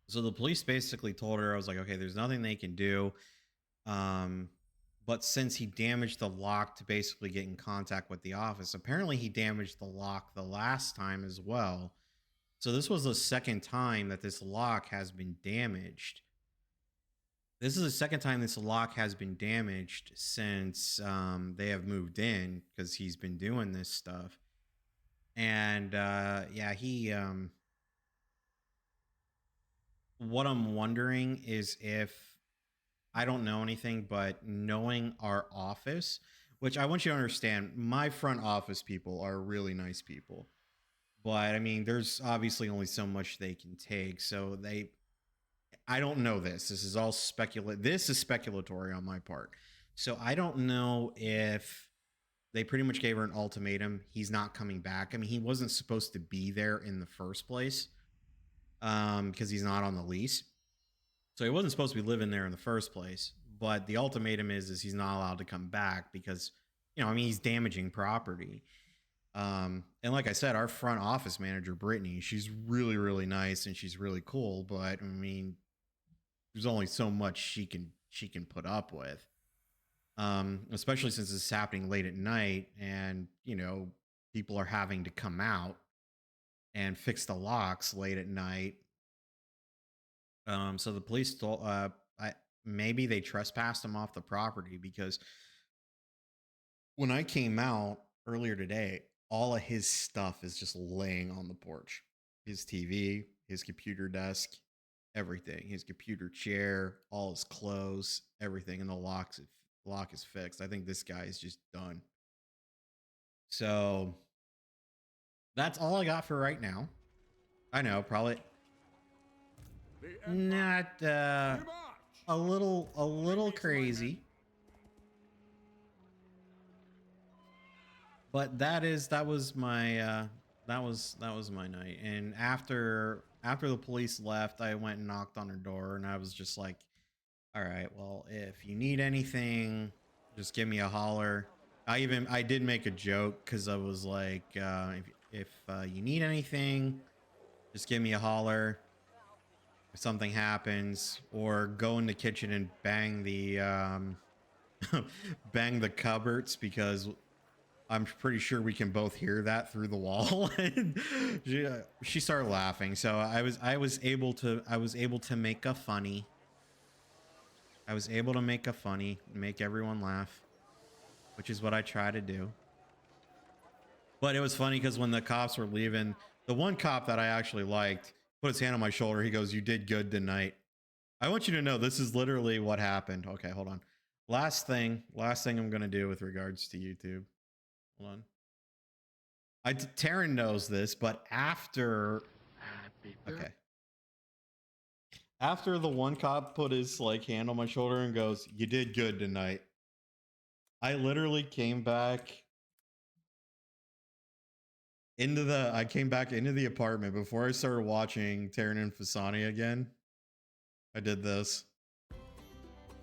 so the police basically told her, I was like, okay, there's nothing they can do. But since he damaged the lock to basically get in contact with the office, apparently he damaged the lock the last time as well. So this was the second time that this lock has been damaged. This is the second time this lock has been damaged since they have moved in, because he's been doing this stuff. And yeah, he... what I'm wondering is if, I don't know anything, but knowing our office, which I want you to understand, my front office people are really nice people. But I mean, there's obviously only so much they can take. So I don't know this. This is all This is speculatory on my part. So I don't know if they pretty much gave her an ultimatum. He's not coming back. I mean, he wasn't supposed to be there in the first place. Because he's not on the lease. So he wasn't supposed to be living there in the first place. But the ultimatum is he's not allowed to come back because, you know, I mean, he's damaging property. And like I said, our front office manager, Brittany, she's really, really nice and she's really cool. But I mean, there's only so much she can put up with. Especially since it's happening late at night and, you know, people are having to come out and fix the locks late at night. So the police told, maybe they trespassed him off the property, because when I came out earlier today, all of his stuff is just laying on the porch. His TV, his computer desk, everything, his computer chair, all his clothes, everything in the locks. lock is fixed. I think this guy is just done. So that's all I got for right now. I know, probably not a little crazy. But that was my night. And after the police left, I went and knocked on her door, and I was just like, all right, well, if you need anything, just give me a holler. I did make a joke because I was like, if you need anything, just give me a holler. If something happens, or go in the kitchen and bang the bang the cupboards, because I'm pretty sure we can both hear that through the wall. And she started laughing, so I was able to make a funny. I was able to make a funny, make everyone laugh, which is what I try to do. But it was funny because when the cops were leaving, the one cop that I actually liked put his hand on my shoulder. He goes, "You did good tonight." I want you to know this is literally what happened. Okay, hold on. Last thing I'm gonna do with regards to YouTube. Hold on. Taryn knows this, but after okay. After the one cop put his like hand on my shoulder and goes, "You did good tonight," I literally came back into the apartment before I started watching Taryn and Fasani again. I did this.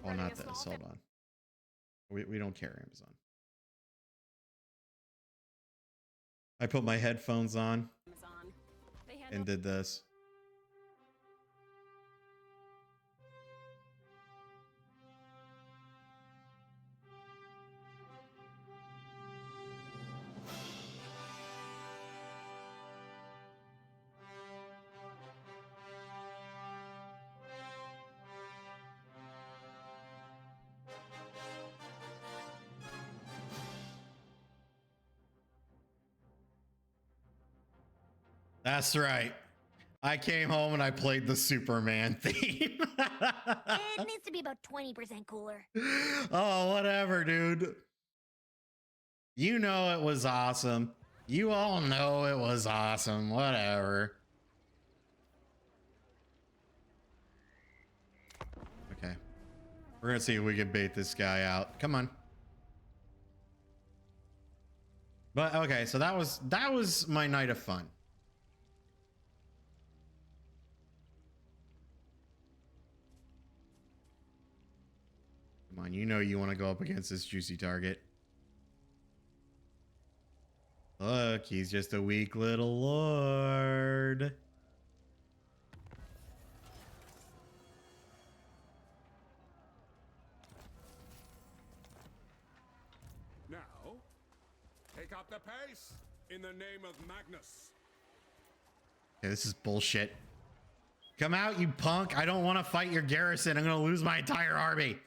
Oh, not this. Hold on. We don't carry Amazon. I put my headphones on and did this. That's right. I came home and I played the Superman theme. It needs to be about 20% cooler. Oh, whatever, dude. You know it was awesome. You all know it was awesome. Whatever. Okay. We're gonna see if we can bait this guy out. Come on. But okay, so that was my night of fun. Come on, you know you want to go up against this juicy target. Look, he's just a weak little lord. Now, take up the pace in the name of Magnus. Okay, this is bullshit. Come out, you punk. I don't want to fight your garrison. I'm going to lose my entire army.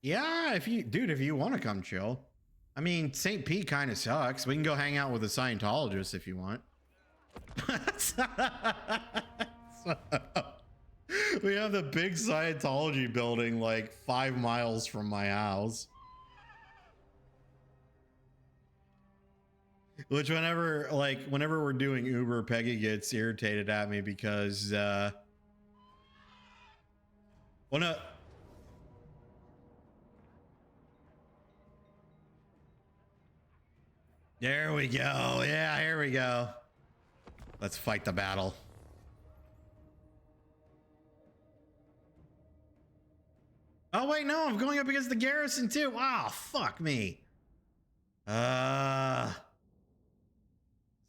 Yeah, if you want to come chill. I mean, St. Pete kind of sucks. We can go hang out with a Scientologist if you want. We have the big Scientology building like 5 miles from my house. Which whenever we're doing Uber, Peggy gets irritated at me because well, no. There we go. Yeah, here we go. Let's fight the battle. Oh wait, no, I'm going up against the garrison too. Wow, fuck me. This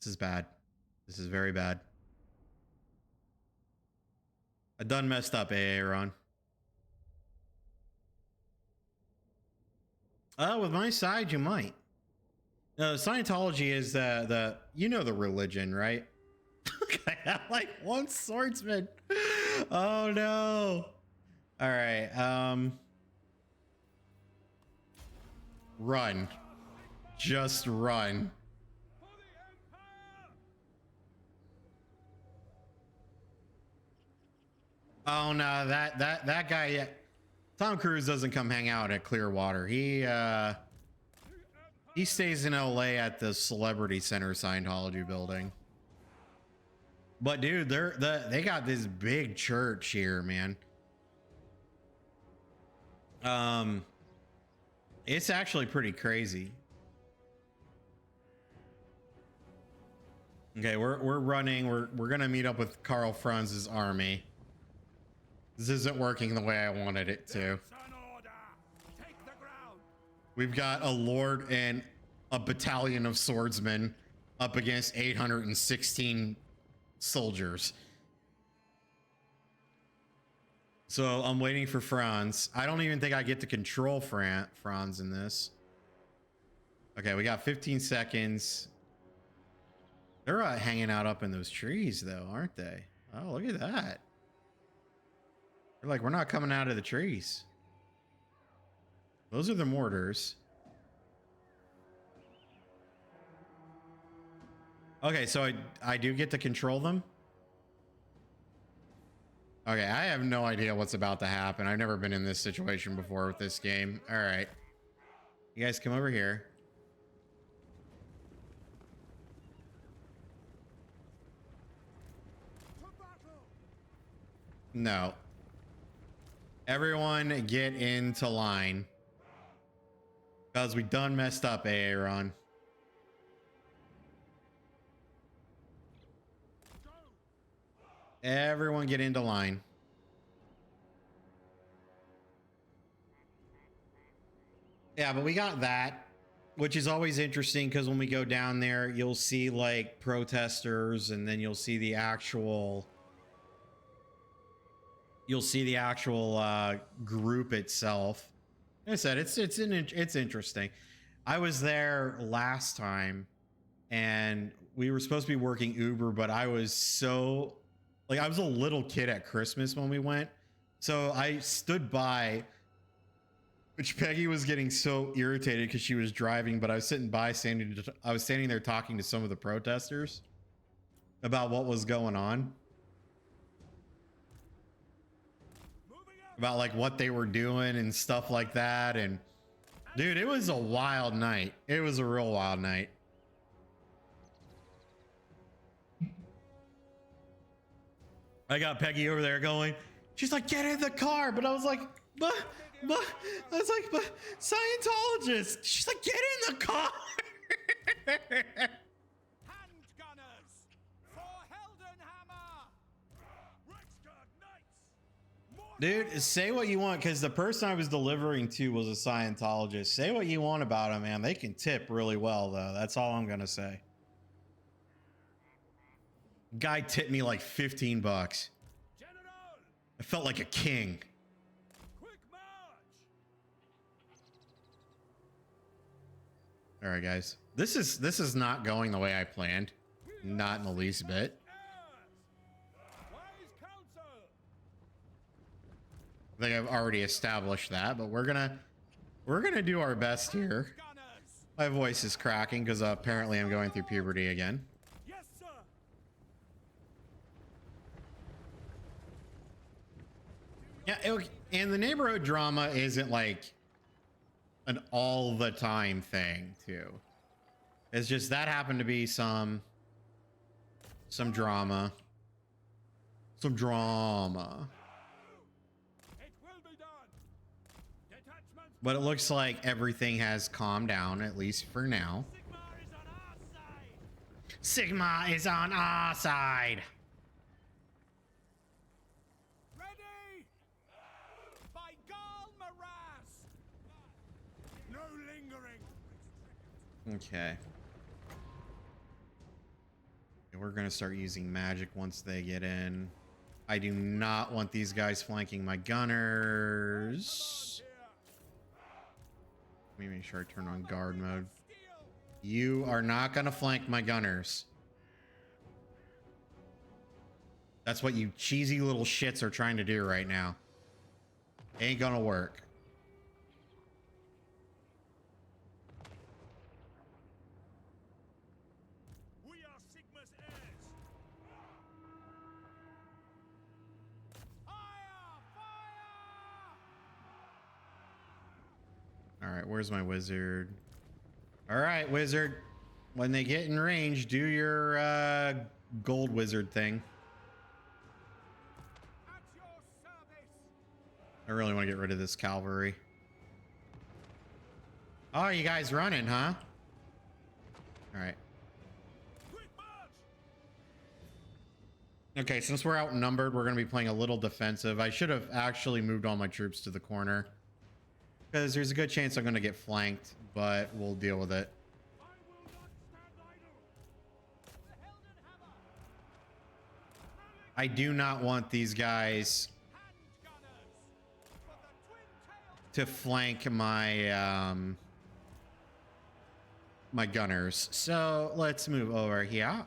is bad. This is very bad. I done messed up, Aaron. With my side, you might. Scientology is the you know the religion, right? I have like one swordsman. Oh no. All right. Run. Just run. Oh no, that guy. Yeah. Tom Cruise doesn't come hang out at Clearwater. He stays in LA at the Celebrity Center Scientology building. But dude, they got this big church here, man. It's actually pretty crazy. Okay, we're running. We're gonna meet up with Karl Franz's army. This isn't working the way I wanted it to. We've got a lord and a battalion of swordsmen up against 816 soldiers. So I'm waiting for Franz. I don't even think I get to control Franz in this. Okay, we got 15 seconds. They're hanging out up in those trees though, aren't they? Oh, look at that. They're like, we're not coming out of the trees. Those are the mortars. Okay, so I do get to control them. Okay, I have no idea what's about to happen. I've never been in this situation before with this game. All right. You guys come over here. No. Everyone get into line. Because we done messed up, Aaron. Everyone get into line. Yeah, but we got that, which is always interesting because when we go down there, you'll see like protesters and then you'll see the actual group itself. Like I said, it's interesting. I was there last time and we were supposed to be working Uber, but I was so like, I was a little kid at Christmas when we went. So I stood by, which Peggy was getting so irritated because she was driving, but I was sitting by I was standing there talking to some of the protesters about what was going on. About like what they were doing and stuff like that. And dude, it was a wild night. It was a real wild night. I got Peggy over there going, she's like, get in the car. But I was like, but Scientologist. She's like, get in the car. Dude, say what you want, because the person I was delivering to was a Scientologist. Say what you want about them, man. They can tip really well, though. That's all I'm gonna say. Guy tipped me like 15 bucks. I felt like a king. All right, guys. This is not going the way I planned. Not in the least bit. I think I've already established that, but we're gonna do our best here. My voice is cracking because apparently I'm going through puberty again. Yes, sir. Yeah, and the neighborhood drama isn't like an all the time thing too. It's just that happened to be some drama. Some drama. But it looks like everything has calmed down, at least for now. Sigma is on our side. Ready? By Gal Maras. No lingering. Okay. We're gonna start using magic once they get in. I do not want these guys flanking my gunners. Let me make sure I turn on guard mode. You are not gonna flank my gunners. That's what you cheesy little shits are trying to do right now. Ain't gonna work. We are Sigma's heirs. Fire! All right, where's my wizard? All right, wizard. When they get in range, do your gold wizard thing. At your service. I really want to get rid of this cavalry. Oh, you guys running, huh? All right. Quick march. Okay, since we're outnumbered, we're going to be playing a little defensive. I should have actually moved all my troops to the corner, because there's a good chance I'm going to get flanked, but we'll deal with it. I will not stand idle. The Helden Hammer. I do not want these guys Handgunners. For the twin-tailed. to flank my my gunners. So let's move over here.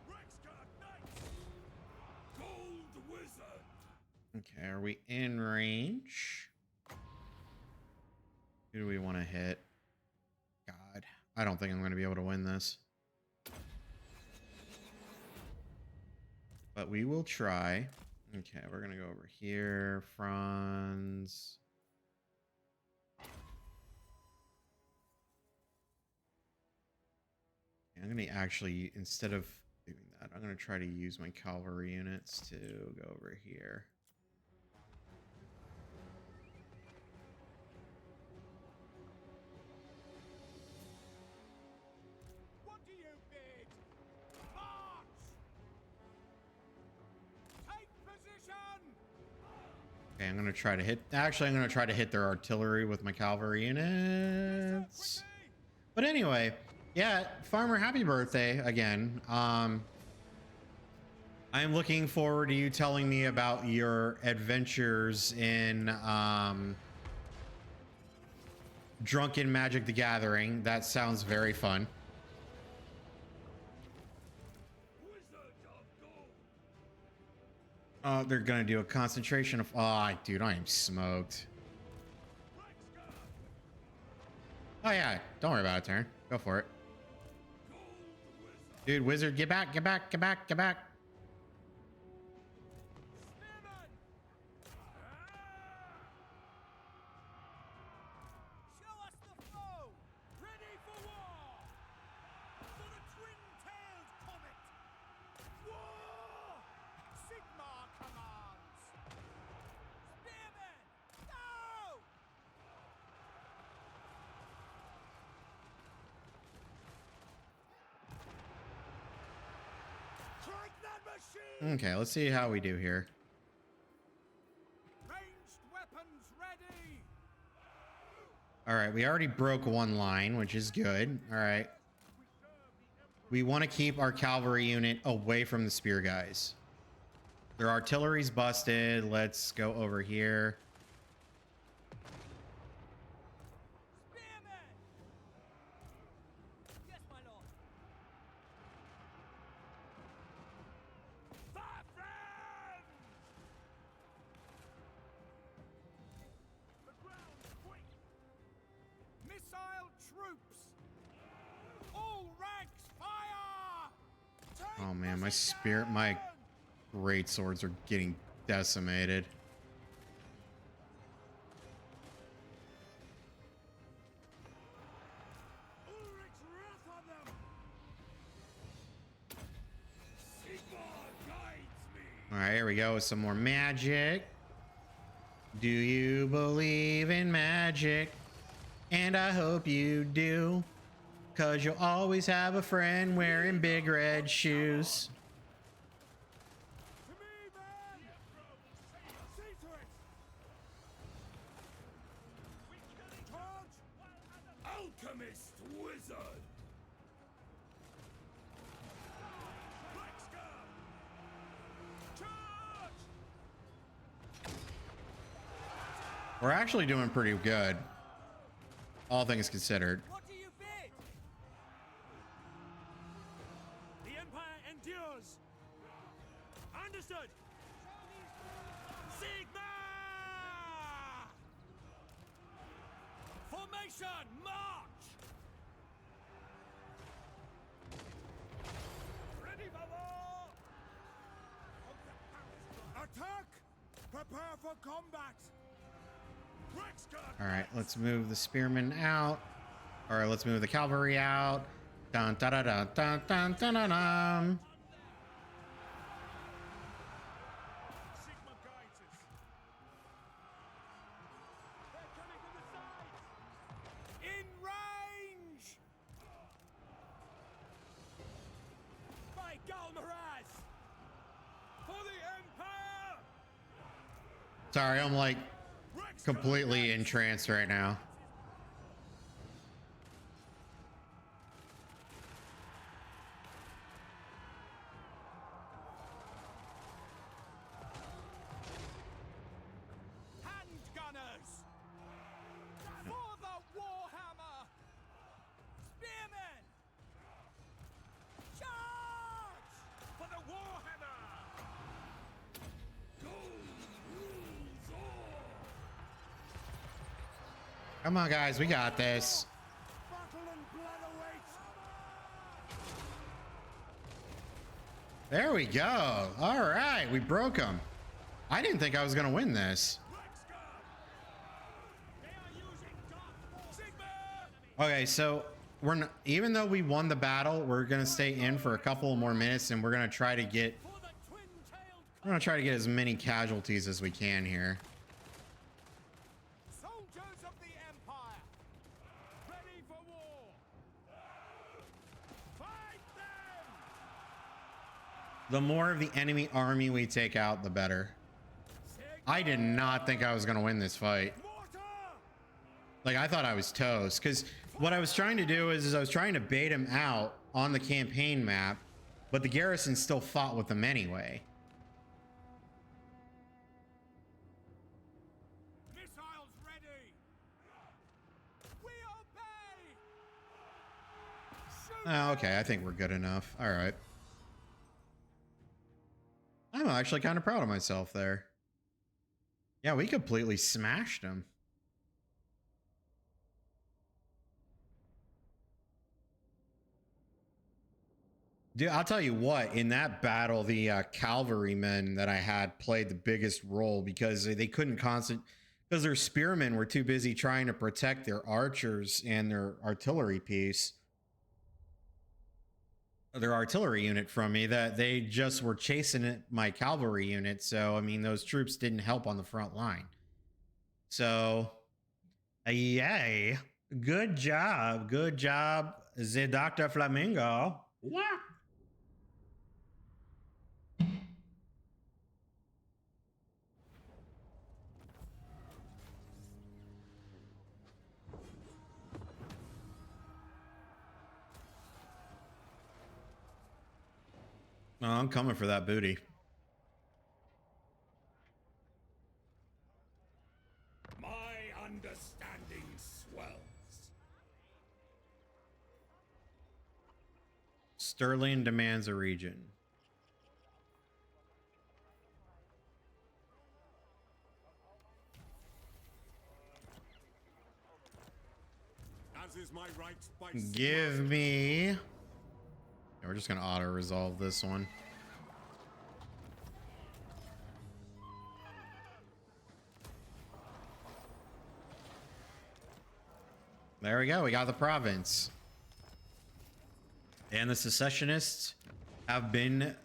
Rexguard Knights. Gold Wizard. Okay, are we in range? Who do we want to hit? God, I don't think I'm going to be able to win this. But we will try. Okay, we're going to go over here. Franz. I'm going to actually, instead of doing that, I'm going to try to use my cavalry units to go over here. What do you bid? March! Take position! Okay, I'm going to try to hit... Actually, I'm going to try to hit their artillery with my cavalry units. But anyway, yeah, Farmer, happy birthday again. I'm looking forward to you telling me about your adventures in Drunken Magic the Gathering. That sounds very fun. They're gonna do a concentration of... Oh, dude, I am smoked. Oh yeah, don't worry about it, Turn. Go for it. Dude, wizard, get back, get back, get back, get back. Spearman! Show us the foe! Ready for war! For the twin-tailed comet! War! Sigmar commands! Spearmen! Go! Strike that machine! Okay, let's see how we do here. Ranged weapons ready! All right, we already broke one line, which is good. All right. We want to keep our cavalry unit away from the spear guys. Their artillery's busted. Let's go over here. Spearmen! Yes, my lord. Fire friends! The ground quick! Missile troops! All ranks fire! Take Oh man, my position! my great swords are getting decimated. Ulrich's wrath on them! Sigmar guides me! All right, here we go with some more magic. Do you believe in magic? And I hope you do, 'cause you'll always have a friend wearing big red shoes. To me, man! See to it! Charge! Alchemist wizard! Blackscar! Charge! We're actually doing pretty good, all things considered. What do you bid? The Empire endures! Understood! Sigma! Formation, march! Ready for war! attack! Prepare for combat! All right, let's move the spearmen out. Or let's move the cavalry out. Dun dun dun dun dun dun dun dun. Dun. Sigma guides us. They're coming from the sides! In range! By Galmaraz! For the Empire! Sorry, I'm like completely entranced right now. Handgunners! For the Warhammer! Spearmen! Charge! For the Warhammer! Come on, guys, we got this. Battle and blood awaits! There we go. All right, we broke them. I didn't think I was gonna win this. They are using dark Sigma! Okay, so we're not, even though we won the battle, we're gonna stay in for a couple more minutes, and we're gonna try to get For the twin-tailed as many casualties as we can here. soldiers of the Empire! Ready for war! Fight them! The more of the enemy army we take out, the better. I did not think I was gonna win this fight. Mortar! Like, I thought I was toast, because what I was trying to do is I was trying to bait him out on the campaign map, but the garrison still fought with them anyway. Missiles ready! We obey! Shoot! Oh, okay, I think we're good enough. All right. I'm actually kind of proud of myself there. Yeah, we completely smashed him. Dude, I'll tell you what, in that battle, the cavalrymen that I had played the biggest role because they couldn't because their spearmen were too busy trying to protect their archers and their artillery piece. Their artillery unit from me, that they just were chasing my cavalry unit. So, I mean, those troops didn't help on the front line. So, yay. Good job. Good job, the Dr. Flamingo. Yeah. Oh, I'm coming for that booty. My understanding swells. Sterling demands a region. As is my right by Give me... Yeah, we're just gonna auto-resolve this one. There we go, we got the province. And the secessionists have been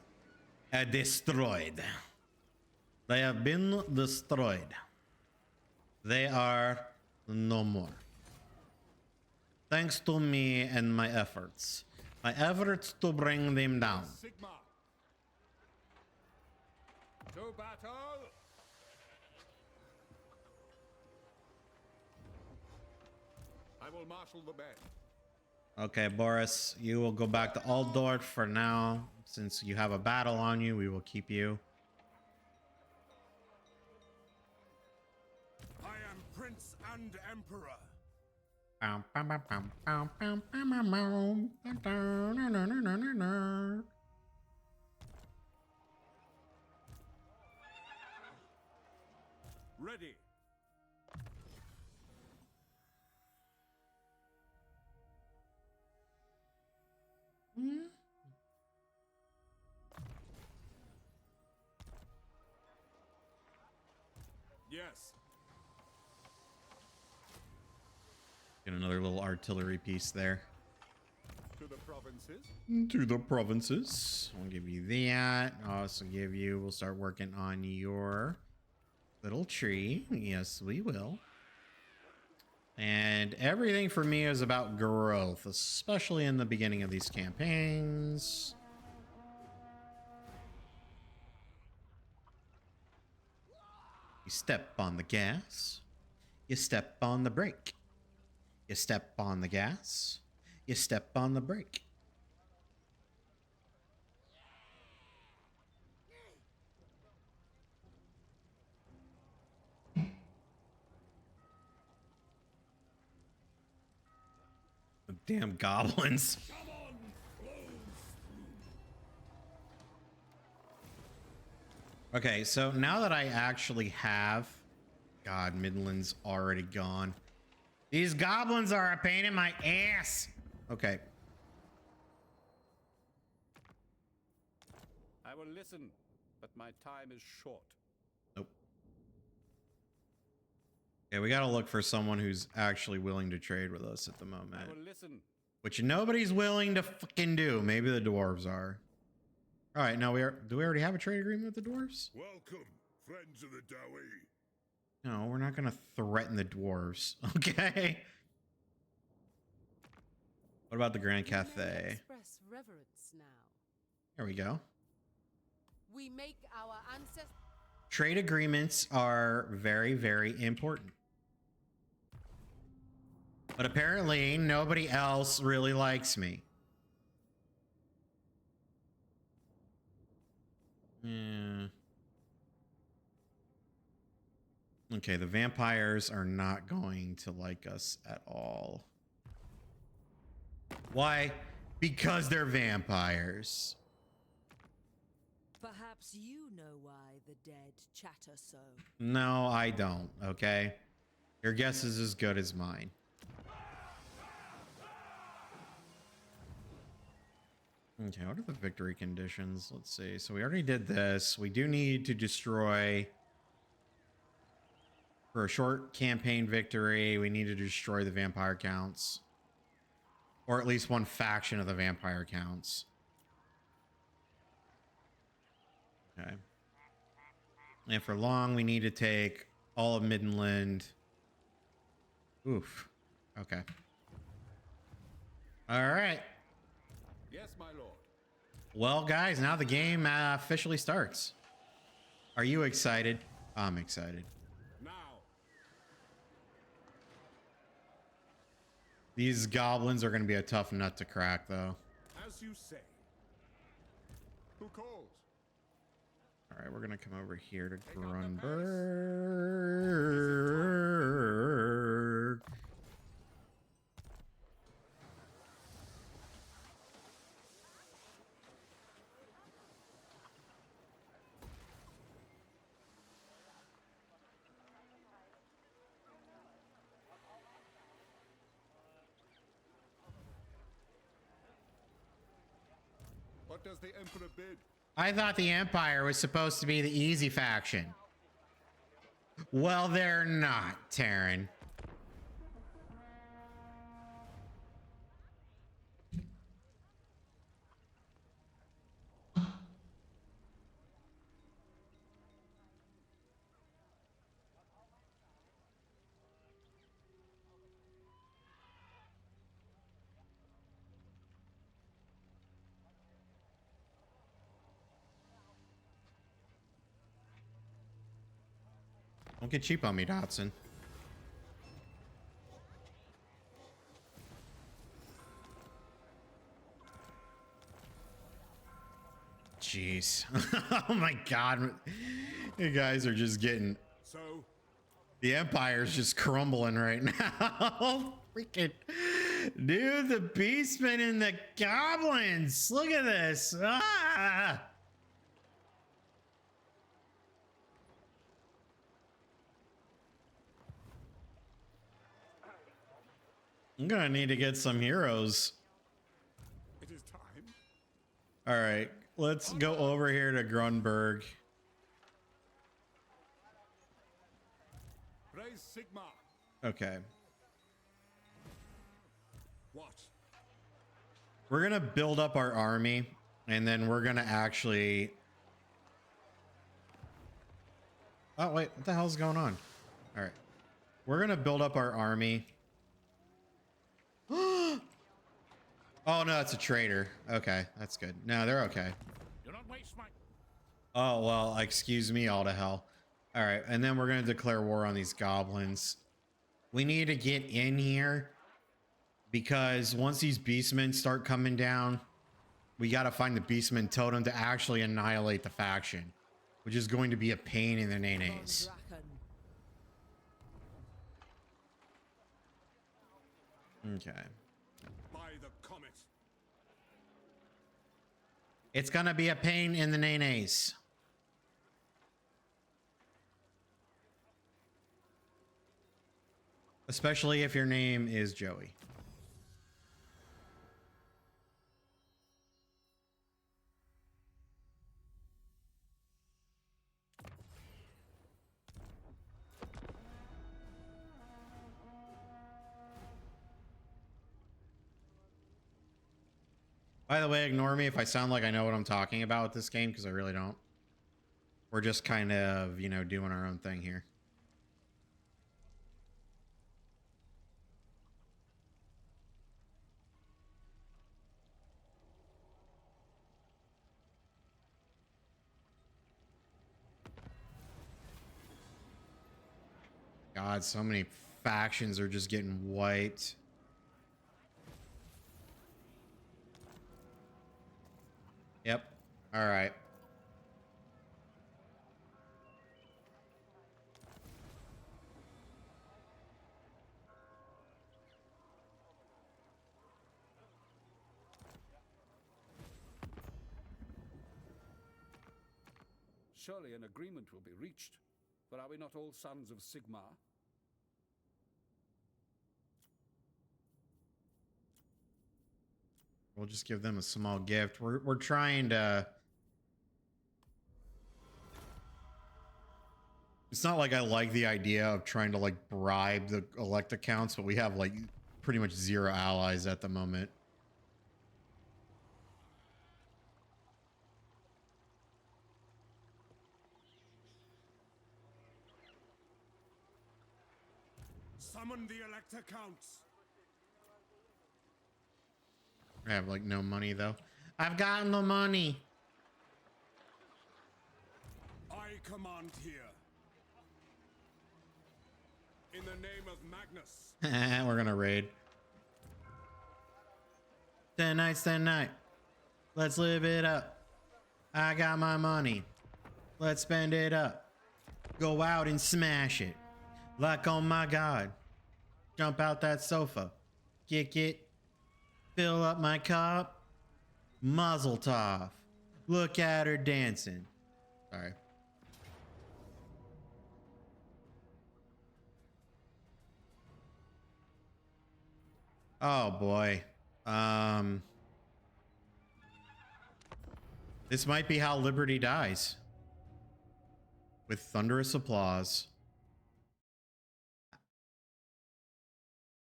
destroyed. They have been destroyed. They are no more. Thanks to me and my efforts. My efforts to bring them down. Sigma. To battle. I will marshal the men. Okay, Boris, you will go back to Aldorf for now. Since you have a battle on you, we will keep you. I am Prince and Emperor. Ready. Yes. Get another little artillery piece there. To the provinces. To the provinces. We'll give you that. I'll also give you, we'll start working on your little tree. Yes, we will. And everything for me is about growth, especially in the beginning of these campaigns. You step on the gas. You step on the brake. You step on the gas. You step on the brake. The damn goblins. Okay, so now that I actually have... God, Midland's already gone. These goblins are a pain in my ass. Okay. I will listen, but my time is short. Nope. Okay, we gotta look for someone who's actually willing to trade with us at the moment. I will listen. Which nobody's willing to fucking do. Maybe the dwarves are. All right, now do we already have a trade agreement with the dwarves? Welcome, friends of the Dowie. No, we're not gonna threaten the dwarves. Okay. What about the Grand Cathay? Express reverence now. There we go. We make our ancestors. Trade agreements are very, very important. But apparently nobody else really likes me. Yeah. Okay, the vampires are not going to like us at all. Why? Because they're vampires. Perhaps you know why the dead chatter so. No, I don't, okay? Your guess is as good as mine. Okay, what are the victory conditions? Let's see. So we already did this. We do need to destroy... For a short campaign victory, we need to destroy the vampire counts. Or at least one faction of the vampire counts. Okay. And for long, we need to take all of Midland. Oof. Okay. All right. Yes, my lord. Well, guys, now the game officially starts. Are you excited? I'm excited. Now. These goblins are going to be a tough nut to crack, though. As you say. Who calls? All right, we're going to come over here to Take out the Grunberg. What does the Emperor bid? I thought the Empire was supposed to be the easy faction. Well, they're not, Terran. Don't get cheap on me, Dotson. Jeez. Oh my god. You guys are just getting... So? The Empire's just crumbling right now. Freaking... Dude, the Beastmen and the Goblins. Look at this. Ah! I'm gonna need to get some heroes. It is time. All right, let's go over here to Grunberg. Rise Sigma. Okay. What? We're gonna build up our army, and then we're gonna actually... Oh, wait, what the hell's going on? All right. We're gonna build up our army. Oh, no, it's a traitor. Okay, that's good. No, they're okay. Do not waste my... Oh, well, excuse me, all to hell. All right, and then we're gonna declare war on these goblins. We need to get in here, because once these beastmen start coming down, we gotta find the beastman totem to actually annihilate the faction, which is going to be a pain in the nays. Okay. By the comet. It's gonna be a pain in the nays. Especially if your name is Joey. By the way, ignore me if I sound like I know what I'm talking about with this game, because I really don't. We're just kind of, you know, doing our own thing here. God, so many factions are just getting wiped. Yep. All right. Surely an agreement will be reached. But are we not all sons of Sigma? We'll just give them a small gift. We're trying to... It's not like I like the idea of trying to like bribe the elect accounts, but we have like pretty much 0 allies at the moment. Summon the Elector Counts. I have like no money though. I've got no money. I command here. In the name of Magnus. We're gonna raid. 10 nights, 10 night. Let's live it up. I got my money. Let's spend it up. Go out and smash it. Like, oh my God. Jump out that sofa. Kick it. Fill up my cup. Muzzle tov. Look at her dancing. Sorry. Oh boy. This might be how liberty dies. With thunderous applause.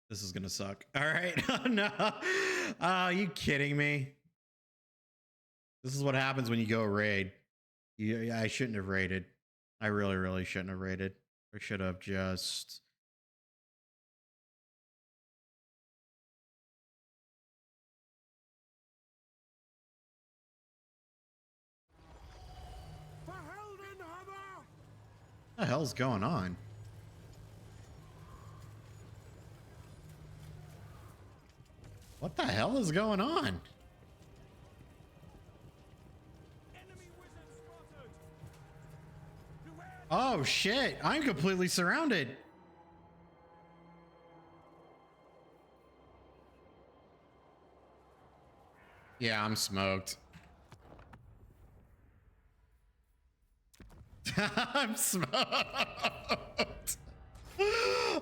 This is gonna suck. All right. Oh, no. Are you kidding me? This is what happens when you go raid. I shouldn't have raided. I really, really shouldn't have raided. I should have just... What the hell's going on? What the hell is going on? Oh shit, I'm completely surrounded. Yeah, I'm smoked. I'm smoked.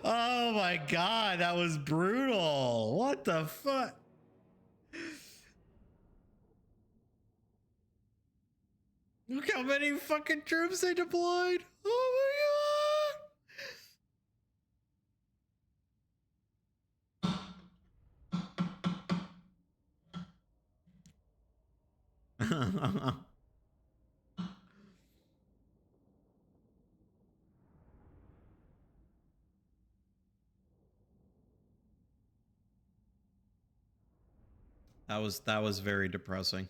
Oh my God, that was brutal. What the fuck? Look how many fucking troops they deployed. Oh That was very depressing.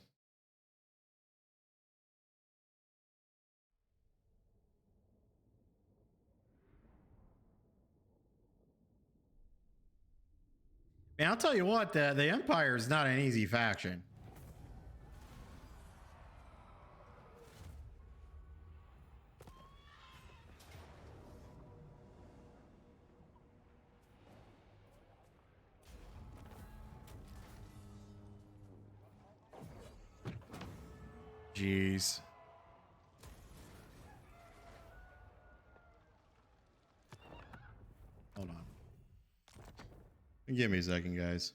Man, I'll tell you what, the Empire is not an easy faction. Jeez. Hold on. Give me a second, guys.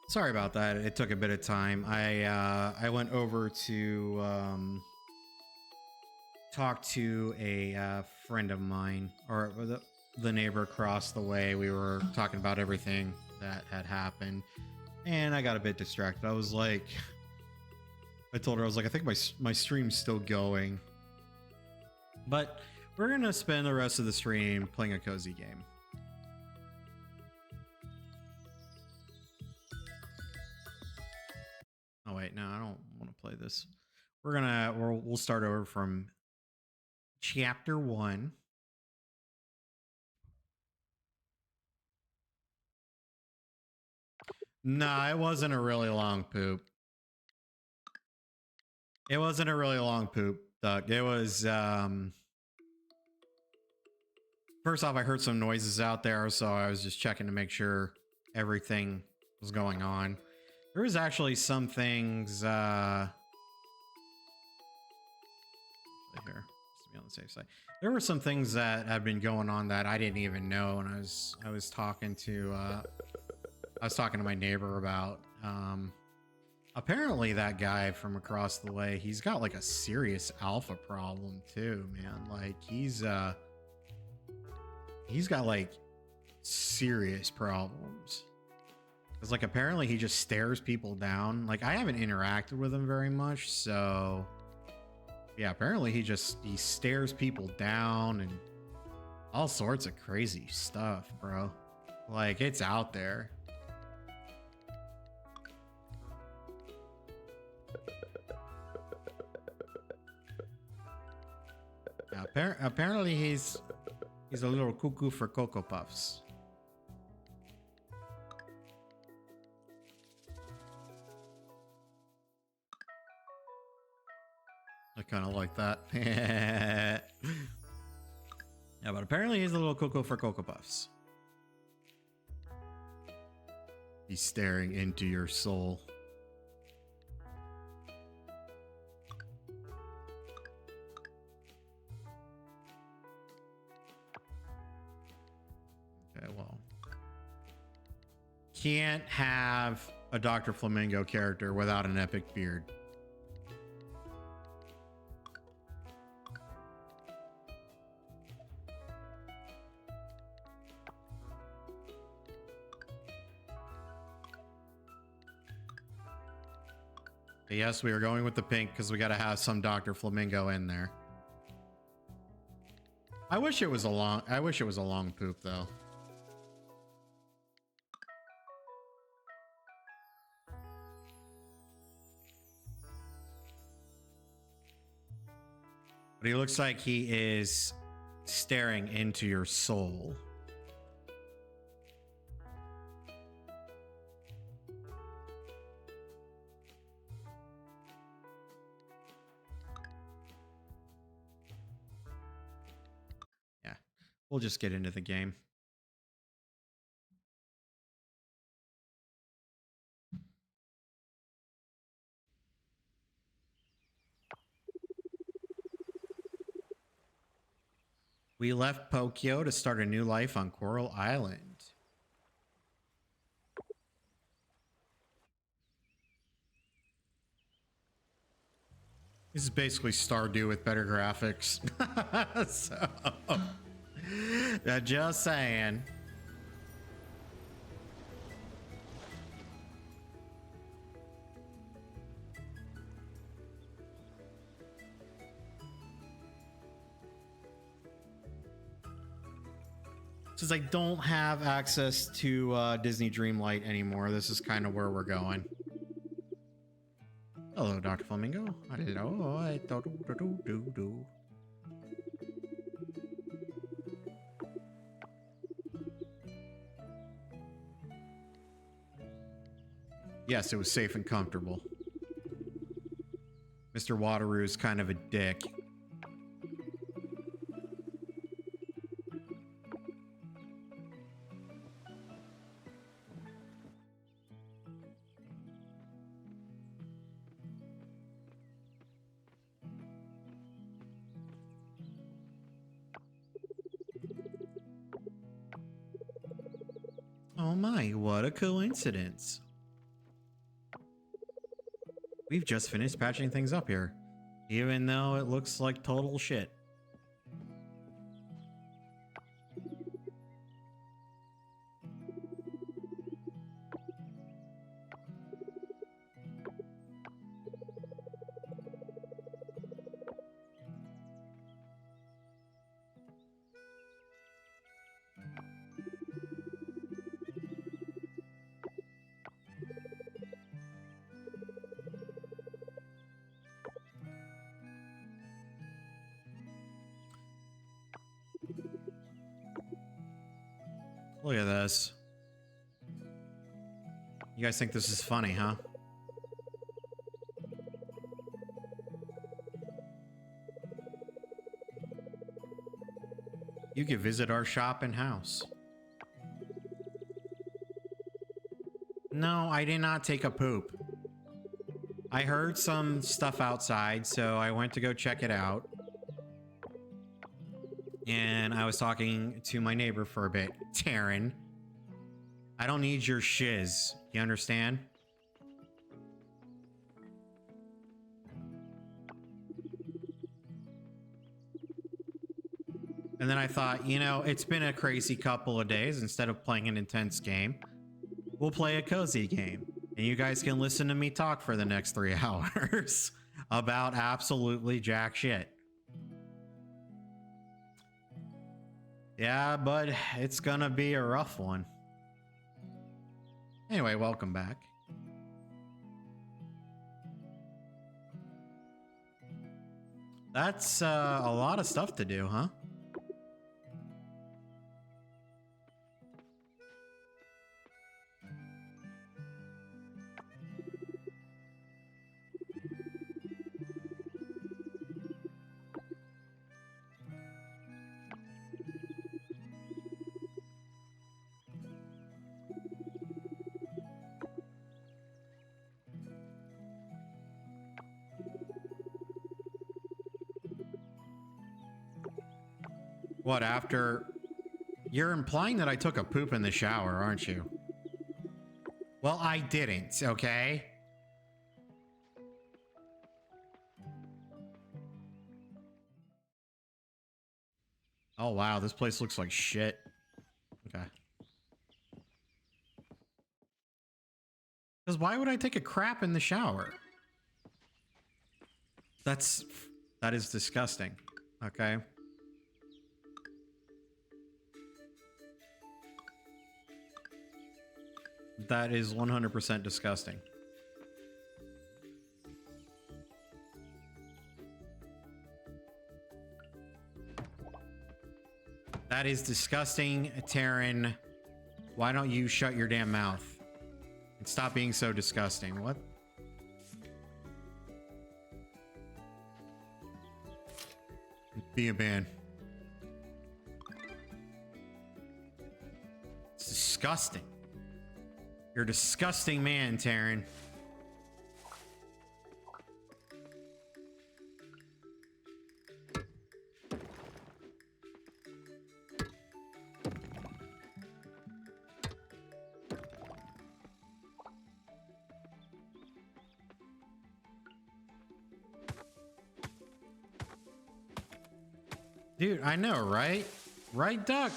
Sorry about that. It took a bit of time. I went over to talk to a friend of mine, or the neighbor across the way. We were talking about everything that had happened, and I got a bit distracted. I was like, I told her, I was like, I think my stream's still going, but we're gonna spend the rest of the stream playing a cozy game. Oh wait, no, I don't want to play this. We'll start over from chapter 1. Nah, it wasn't a really long poop. It wasn't a really long poop, Doug. It was first off, I heard some noises out there, so I was just checking to make sure everything was going on. There was actually some things here. Just to be on the safe side. There were some things that had been going on that I didn't even know, and I was talking to my neighbor about. Apparently that guy from across the way, he's got like a serious alpha problem too, man. Like he's got like serious problems. It's like apparently he just stares people down. Like I haven't interacted with him very much, so yeah, apparently he stares people down and all sorts of crazy stuff, bro. Like it's out there. Apparently he's a little cuckoo for Cocoa Puffs. I kind of like that. Yeah, but apparently he's a little cuckoo for Cocoa Puffs. He's staring into your soul. Okay, well. Can't have a Dr. Flamingo character without an epic beard. But yes, we are going with the pink because we got to have some Dr. Flamingo in there. I wish it was a long poop though. But he looks like he is staring into your soul. Yeah, we'll just get into the game. We left Pokyo to start a new life on Coral Island. This is basically Stardew with better graphics. So, just saying. Since I don't have access to Disney Dreamlight anymore, this is kind of where we're going. Hello, Dr. Flamingo. Hello. Yes, it was safe and comfortable. Mr. Wateroo is kind of a dick. Oh my, what a coincidence. We've just finished patching things up here, even though it looks like total shit. Look at this. You guys think this is funny, huh? You can visit our shop and house. No, I did not take a poop. I heard some stuff outside, so I went to go check it out. And I was talking to my neighbor for a bit. Taryn, I don't need your shiz. You understand? And then I thought, you know, it's been a crazy couple of days. Instead of playing an intense game, we'll play a cozy game. And you guys can listen to me talk for the next 3 hours about absolutely jack shit. Yeah, but it's gonna be a rough one. Anyway, welcome back. That's a lot of stuff to do, huh? What, after... You're implying that I took a poop in the shower, aren't you? Well, I didn't, okay? Oh, wow, this place looks like shit. Okay. Because why would I take a crap in the shower? That is disgusting, okay? That is 100% disgusting. That is disgusting, Taryn. Why don't you shut your damn mouth and stop being so disgusting? What? Be a man. It's disgusting. You're a disgusting man, Taryn. Dude, I know, right? Right, Duck?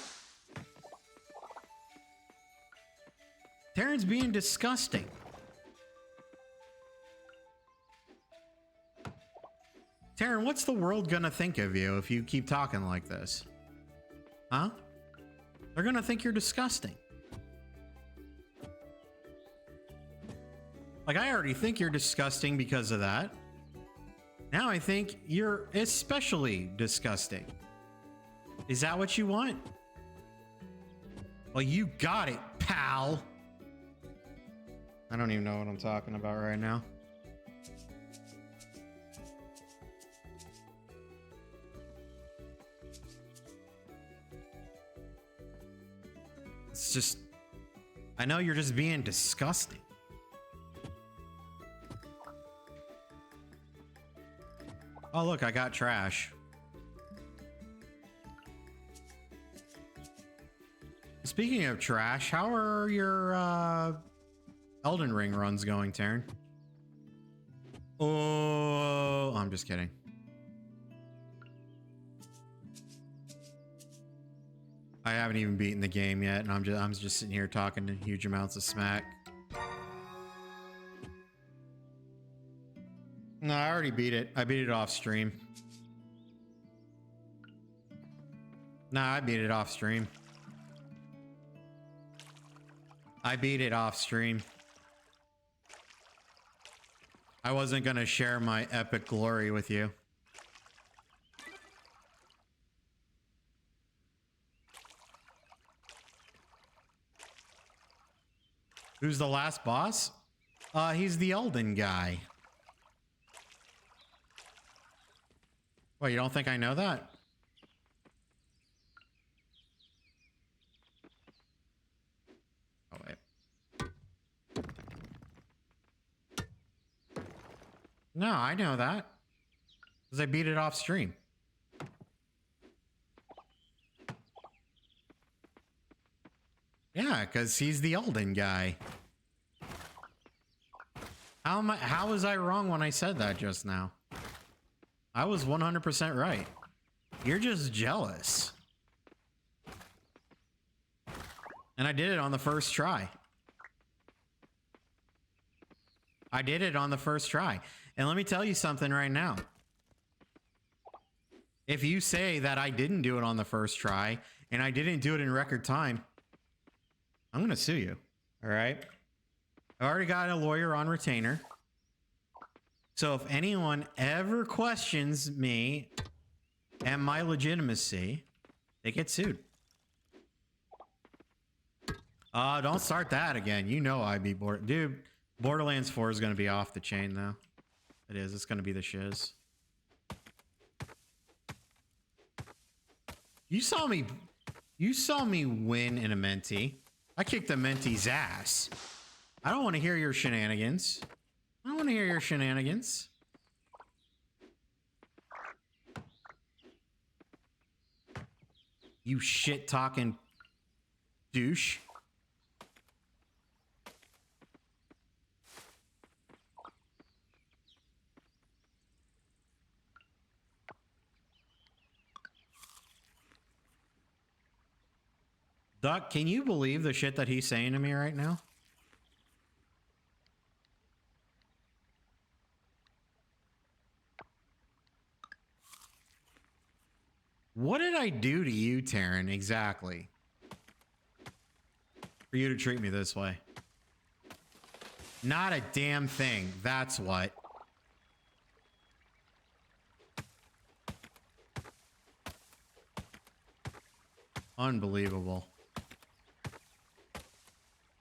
Taryn's being disgusting. Taryn, what's the world gonna think of you if you keep talking like this? Huh? They're gonna think you're disgusting. Like, I already think you're disgusting because of that. Now I think you're especially disgusting. Is that what you want? Well, you got it, pal. I don't even know what I'm talking about right now. It's just... I know you're just being disgusting. Oh, look, I got trash. Speaking of trash, how are your Elden Ring runs going, Taryn? Oh, I'm just kidding. I haven't even beaten the game yet, and I'm just sitting here talking huge amounts of smack. No, I already beat it. I beat it off stream. Nah, I beat it off stream. I beat it off stream. I wasn't gonna share my epic glory with you. Who's the last boss? He's the Elden guy. Well, you don't think I know that? Oh, wait. No, I know that. Because I beat it off stream. Yeah, because he's the Elden guy. How was I wrong when I said that just now? I was 100% right. You're just jealous. And I did it on the first try. I did it on the first try. And let me tell you something right now. If you say that I didn't do it on the first try and I didn't do it in record time, I'm going to sue you. All right. I already got a lawyer on retainer. So if anyone ever questions me and my legitimacy, they get sued. Don't start that again. You know I'd be bored. Dude, Borderlands 4 is going to be off the chain, though. It is. It's going to be the shiz. You saw me win in a Menti. I kicked the Menti's ass. I don't want to hear your shenanigans. I don't want to hear your shenanigans. You shit-talking douche. Duck, can you believe the shit that he's saying to me right now? What did I do to you, Taryn, exactly? For you to treat me this way? Not a damn thing, that's what. Unbelievable.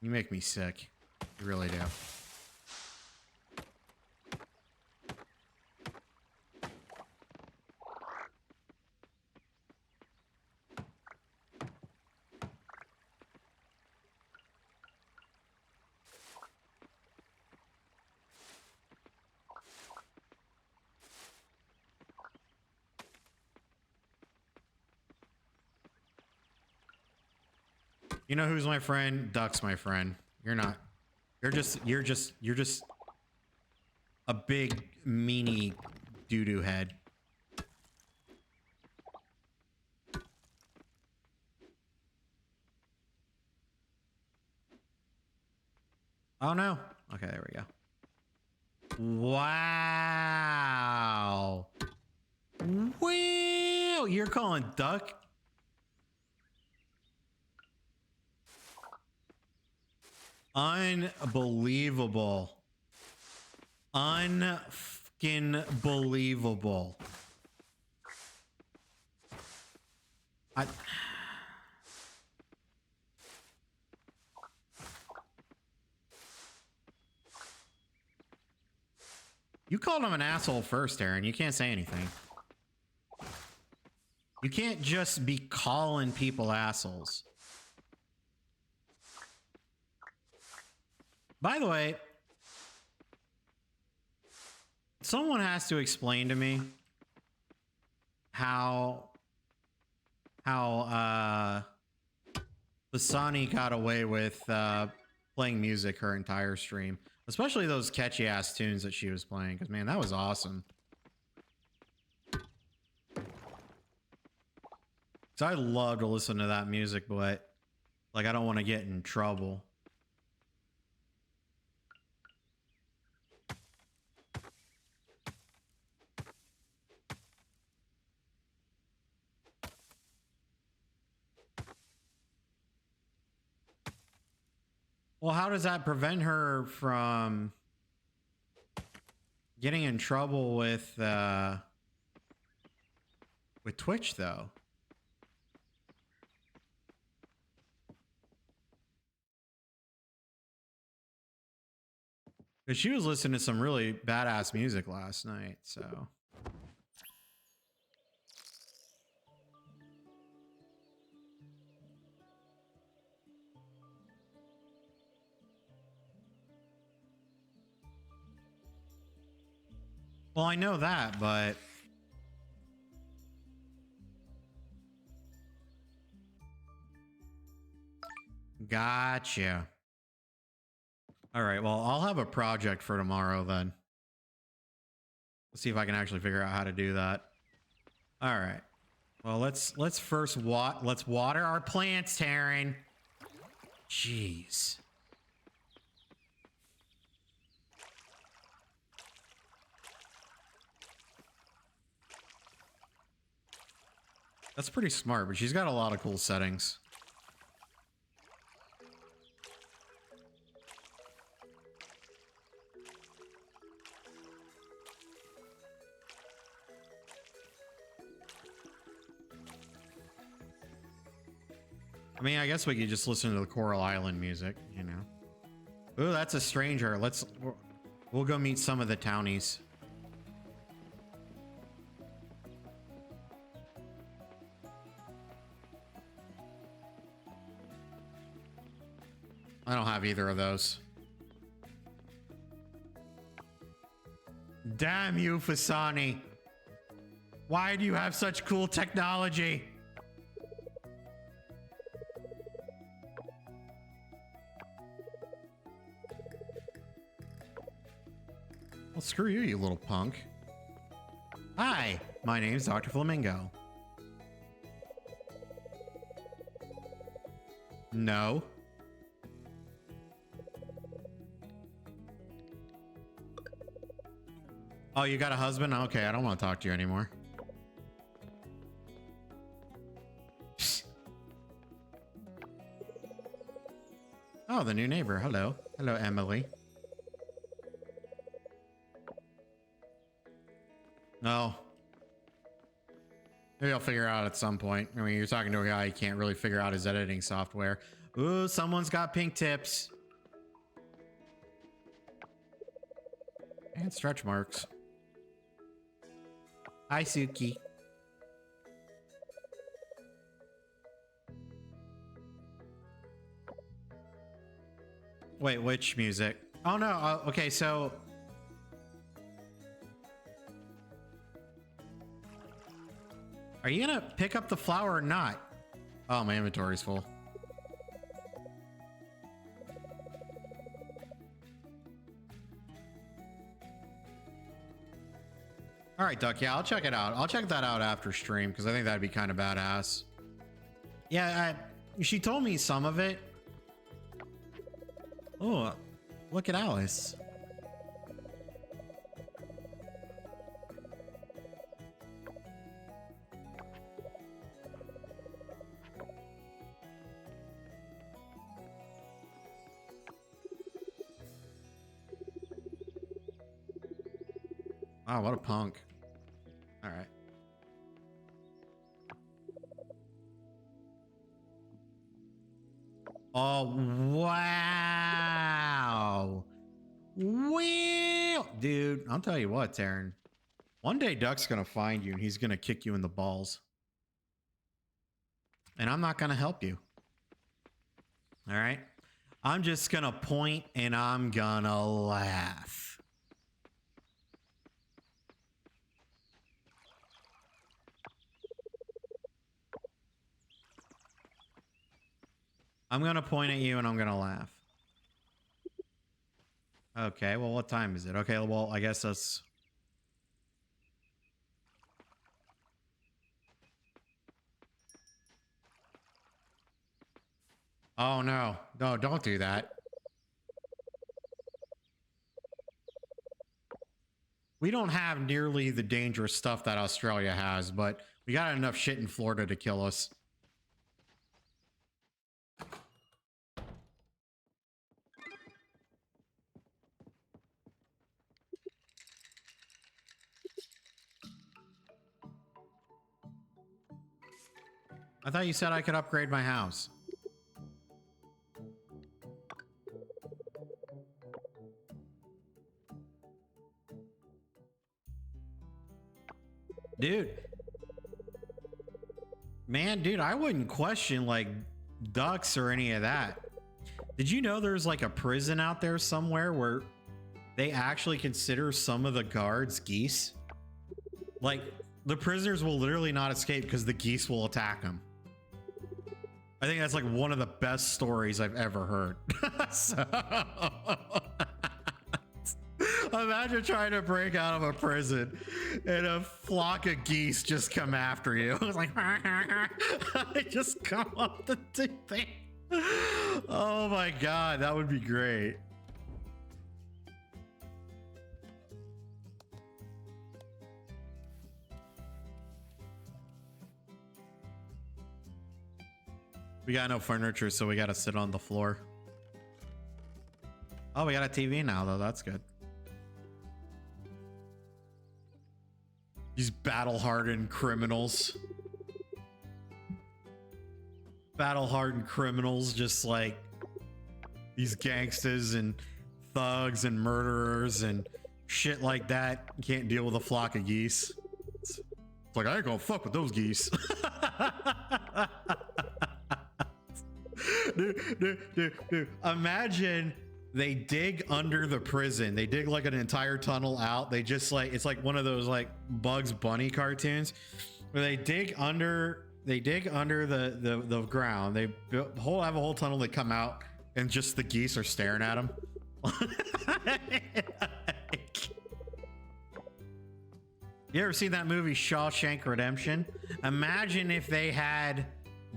You make me sick. You really do. You know who's my friend? Duck's my friend. You're not. You're just a big meanie doo-doo head. Oh no. Okay, there we go. Wow. Wow. You're calling Duck? Unbelievable. Unfucking believable. You called him an asshole first, Aaron. You can't say anything. You can't just be calling people assholes. By the way, someone has to explain to me how Basani got away with playing music her entire stream, especially those catchy ass tunes that she was playing. Because man, that was awesome. So I love to listen to that music, but like I don't want to get in trouble. Well, how does that prevent her from getting in trouble with Twitch, though? Because she was listening to some really badass music last night, so. Well, I know that, but gotcha. All right, well, I'll have a project for tomorrow then. Let's see if I can actually figure out how to do that. All right. Well, let's first let's water our plants, Taryn. Jeez. That's pretty smart, but she's got a lot of cool settings. I mean, I guess we could just listen to the Coral Island music, you know. Ooh, that's a stranger. We'll go meet some of the townies. I don't have either of those. Damn you, Fasani. Why do you have such cool technology? Well, screw you, you little punk. Hi, my name's Dr. Flamingo. No. Oh, you got a husband? Okay, I don't want to talk to you anymore. Oh, the new neighbor. Hello. Hello, Emily. No. Maybe I'll figure it out at some point. I mean, you're talking to a guy who can't really figure out his editing software. Ooh, someone's got pink tips. And stretch marks. Hi, Suki. Wait, which music? Oh, no. Okay, so... Are you gonna pick up the flower or not? Oh, my inventory's full. All right, Duck. Yeah, I'll check it out. I'll check that out after stream because I think that'd be kind of badass. Yeah, she told me some of it. Oh, look at Alice. Wow, what a punk. All right. Oh, wow. Well, dude, I'll tell you what, Taryn. One day Duck's going to find you and he's going to kick you in the balls. And I'm not going to help you. All right? I'm just going to point and I'm going to laugh. I'm going to point at you and I'm going to laugh. Okay, well, what time is it? Okay, well, I guess that's... Oh, no. No, don't do that. We don't have nearly the dangerous stuff that Australia has, but we got enough shit in Florida to kill us. I thought you said I could upgrade my house. Dude. Man, dude, I wouldn't question like ducks or any of that. Did you know there's like a prison out there somewhere where they actually consider some of the guards geese? Like the prisoners will literally not escape because the geese will attack them. I think that's like one of the best stories I've ever heard. So, imagine trying to break out of a prison and a flock of geese just come after you. It's like, they just come up the thing. Oh my God, that would be great. We got no furniture, so we gotta sit on the floor. Oh, we got a TV now, though. That's good. These battle-hardened criminals. Battle-hardened criminals, just like these gangsters and thugs and murderers and shit like that. Can't deal with a flock of geese. It's like, I ain't gonna fuck with those geese. Dude, imagine they dig under the prison. They dig like an entire tunnel out. They just like, it's like one of those like Bugs Bunny cartoons where they dig under the ground. They have a whole tunnel. They come out and just the geese are staring at them. You ever seen that movie Shawshank Redemption? Imagine if they had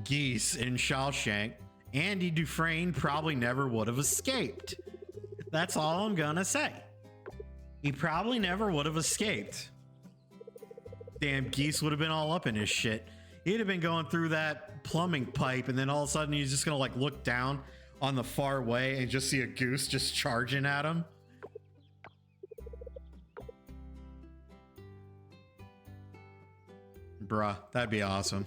geese in Shawshank. Andy Dufresne probably never would have escaped. That's all I'm gonna say. He probably never would have escaped. Damn geese would have been all up in his shit. He'd have been going through that plumbing pipe, and then all of a sudden he's just gonna like look down on the far way and just see a goose just charging at him. Bruh, that'd be awesome.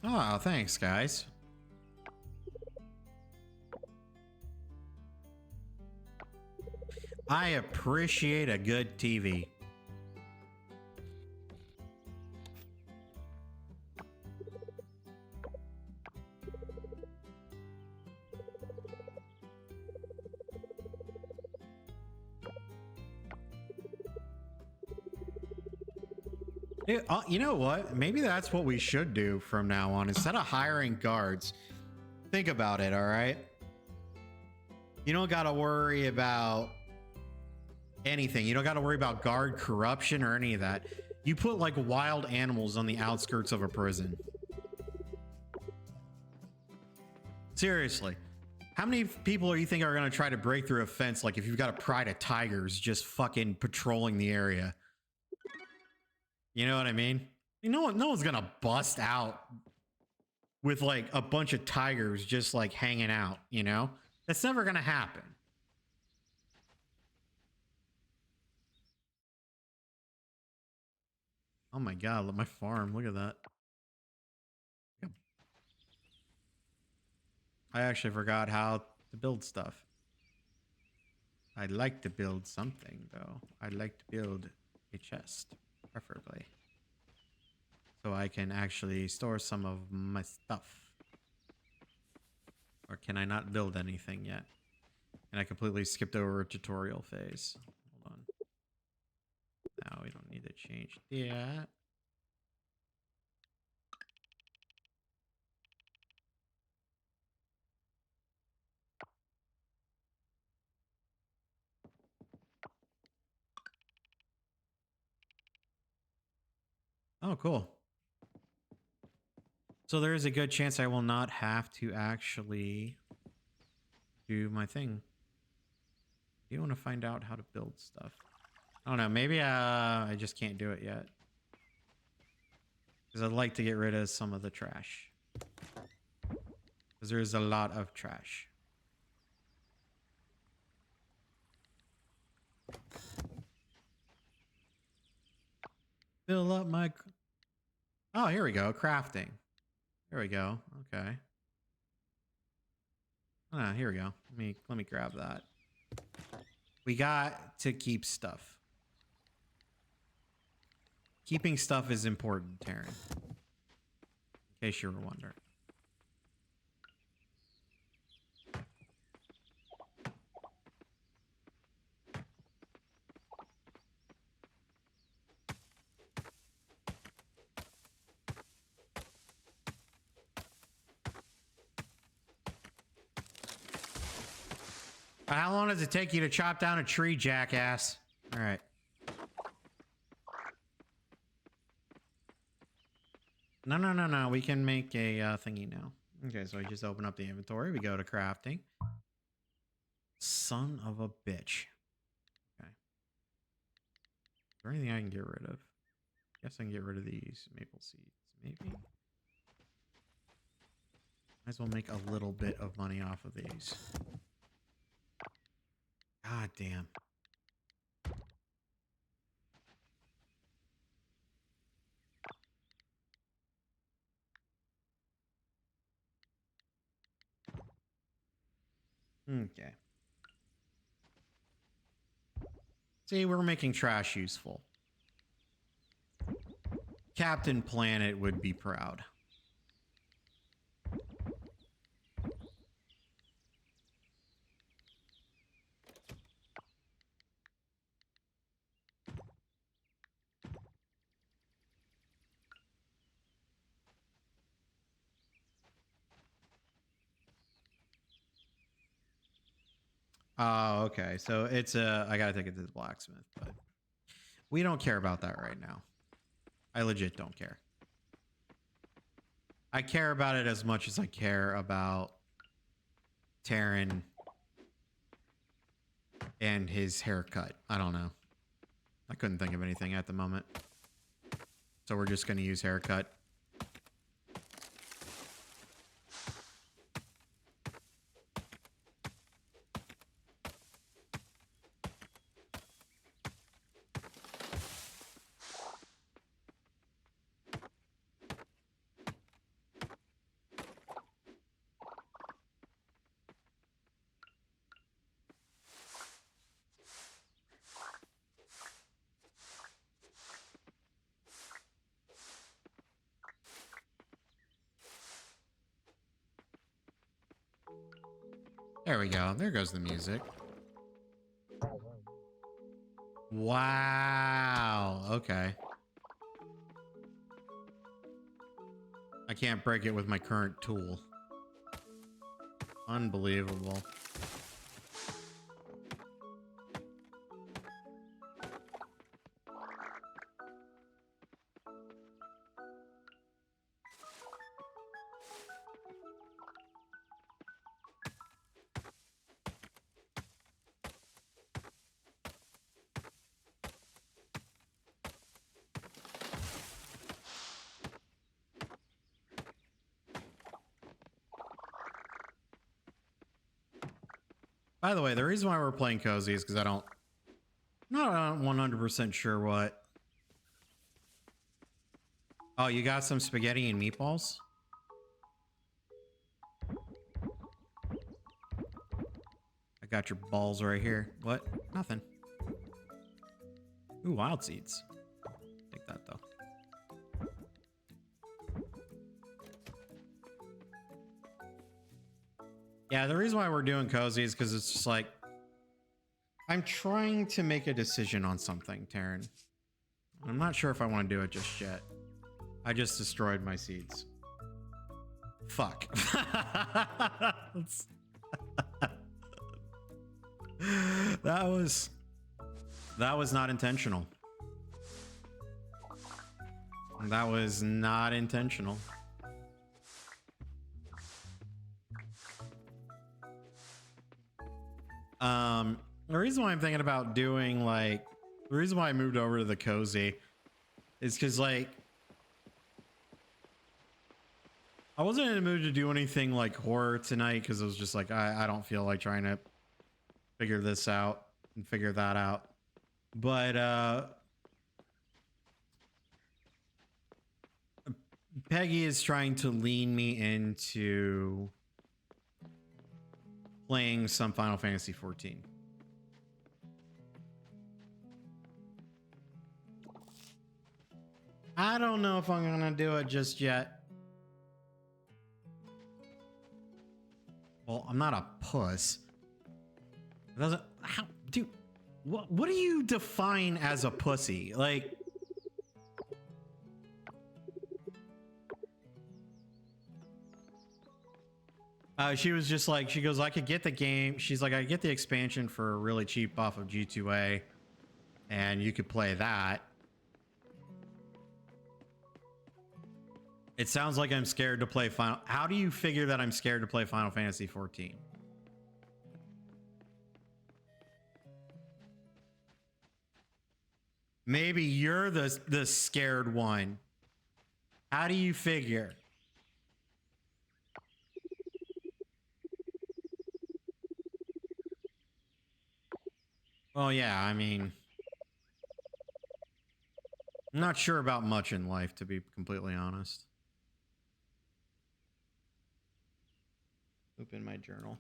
Oh, thanks, guys. I appreciate a good TV. Dude, you know what? Maybe that's what we should do from now on. Instead of hiring guards, think about it, all right? You don't got to worry about anything. You don't got to worry about guard corruption or any of that. You put like wild animals on the outskirts of a prison. Seriously. How many people are you think are going to try to break through a fence like if you've got a pride of tigers just fucking patrolling the area? You know what I mean? No one's gonna bust out with like a bunch of tigers just like hanging out, you know? That's never gonna happen. Oh my God, look, my farm, look at that. I actually forgot how to build stuff. I'd like to build something though. I'd like to build a chest. Preferably, so I can actually store some of my stuff. Or can I not build anything yet? And I completely skipped over a tutorial phase. Hold on. Now we don't need to change that. Oh, cool. So there is a good chance I will not have to actually do my thing. Do you want to find out how to build stuff? I don't know. Maybe I just can't do it yet. Because I'd like to get rid of some of the trash. Because there's a lot of trash. Fill up my... Oh, here we go. Crafting. There we go. Okay. Ah, here we go. Let me grab that. We got to keep stuff. Keeping stuff is important, Taryn. In case you were wondering. How long does it take you to chop down a tree, jackass? All right. No. We can make a thingy now. Okay, so I just open up the inventory. We go to crafting. Son of a bitch. Okay. Is there anything I can get rid of? Guess I can get rid of these maple seeds. Maybe. Might as well make a little bit of money off of these. God damn. Okay. See, we're making trash useful. Captain Planet would be proud. Oh, okay. So it's I gotta take it to the blacksmith, but we don't care about that right now. I legit don't care. I care about it as much as I care about Taryn and his haircut. I don't know. I couldn't think of anything at the moment. So we're just gonna use haircut. There we go. There goes the music. Wow. Okay. I can't break it with my current tool. Unbelievable. By the way, the reason why we're playing cozy is because I'm not 100% sure what. Oh, you got some spaghetti and meatballs? I got your balls right here. What? Nothing. Ooh, wild seeds. Take that though. Yeah, the reason why we're doing cozy is because it's just like, I'm trying to make a decision on something, Taryn. I'm not sure if I want to do it just yet. I just destroyed my seeds. Fuck. That was not intentional. That was not intentional. The reason why I'm thinking about doing like, the reason why I moved over to the cozy is because like, I wasn't in the mood to do anything like horror tonight because it was just like, I don't feel like trying to figure this out and figure that out. But Peggy is trying to lean me into playing some Final Fantasy 14. I don't know if I'm gonna do it just yet. Well, I'm not a puss. It doesn't, how, dude, what do you define as a pussy? Like, she was just like, she goes, I could get the game. She's like, I get the expansion for really cheap off of G2A, and you could play that. It sounds like I'm scared to play Final. How do you figure that I'm scared to play Final Fantasy 14? Maybe you're the scared one. How do you figure? Well, yeah, I mean, I'm not sure about much in life, to be completely honest. Open my journal.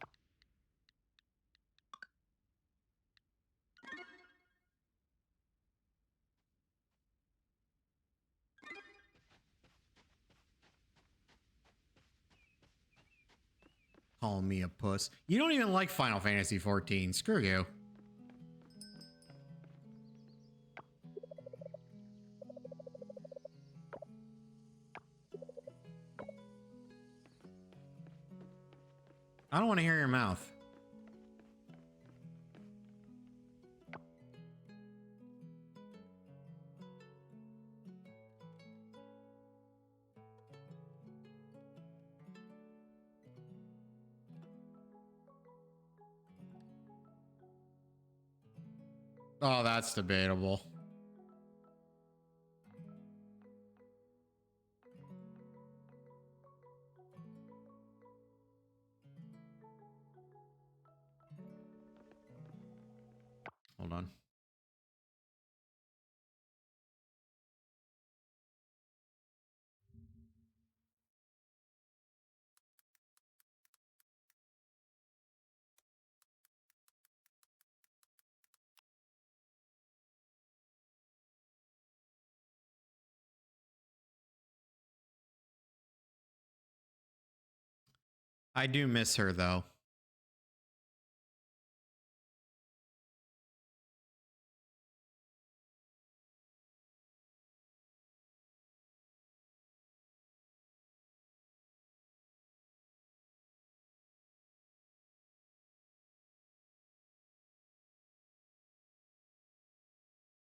Call me a puss. You don't even like Final Fantasy 14. Screw you. I don't want to hear your mouth. Oh, that's debatable. Hold on. I do miss her, though.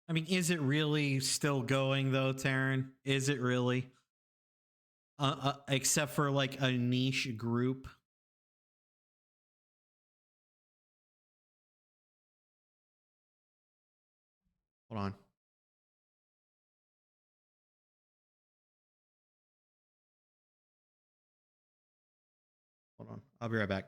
I mean, is it really still going, though, Taryn? Is it really? Except for, like, a niche group? Hold on. Hold on. I'll be right back.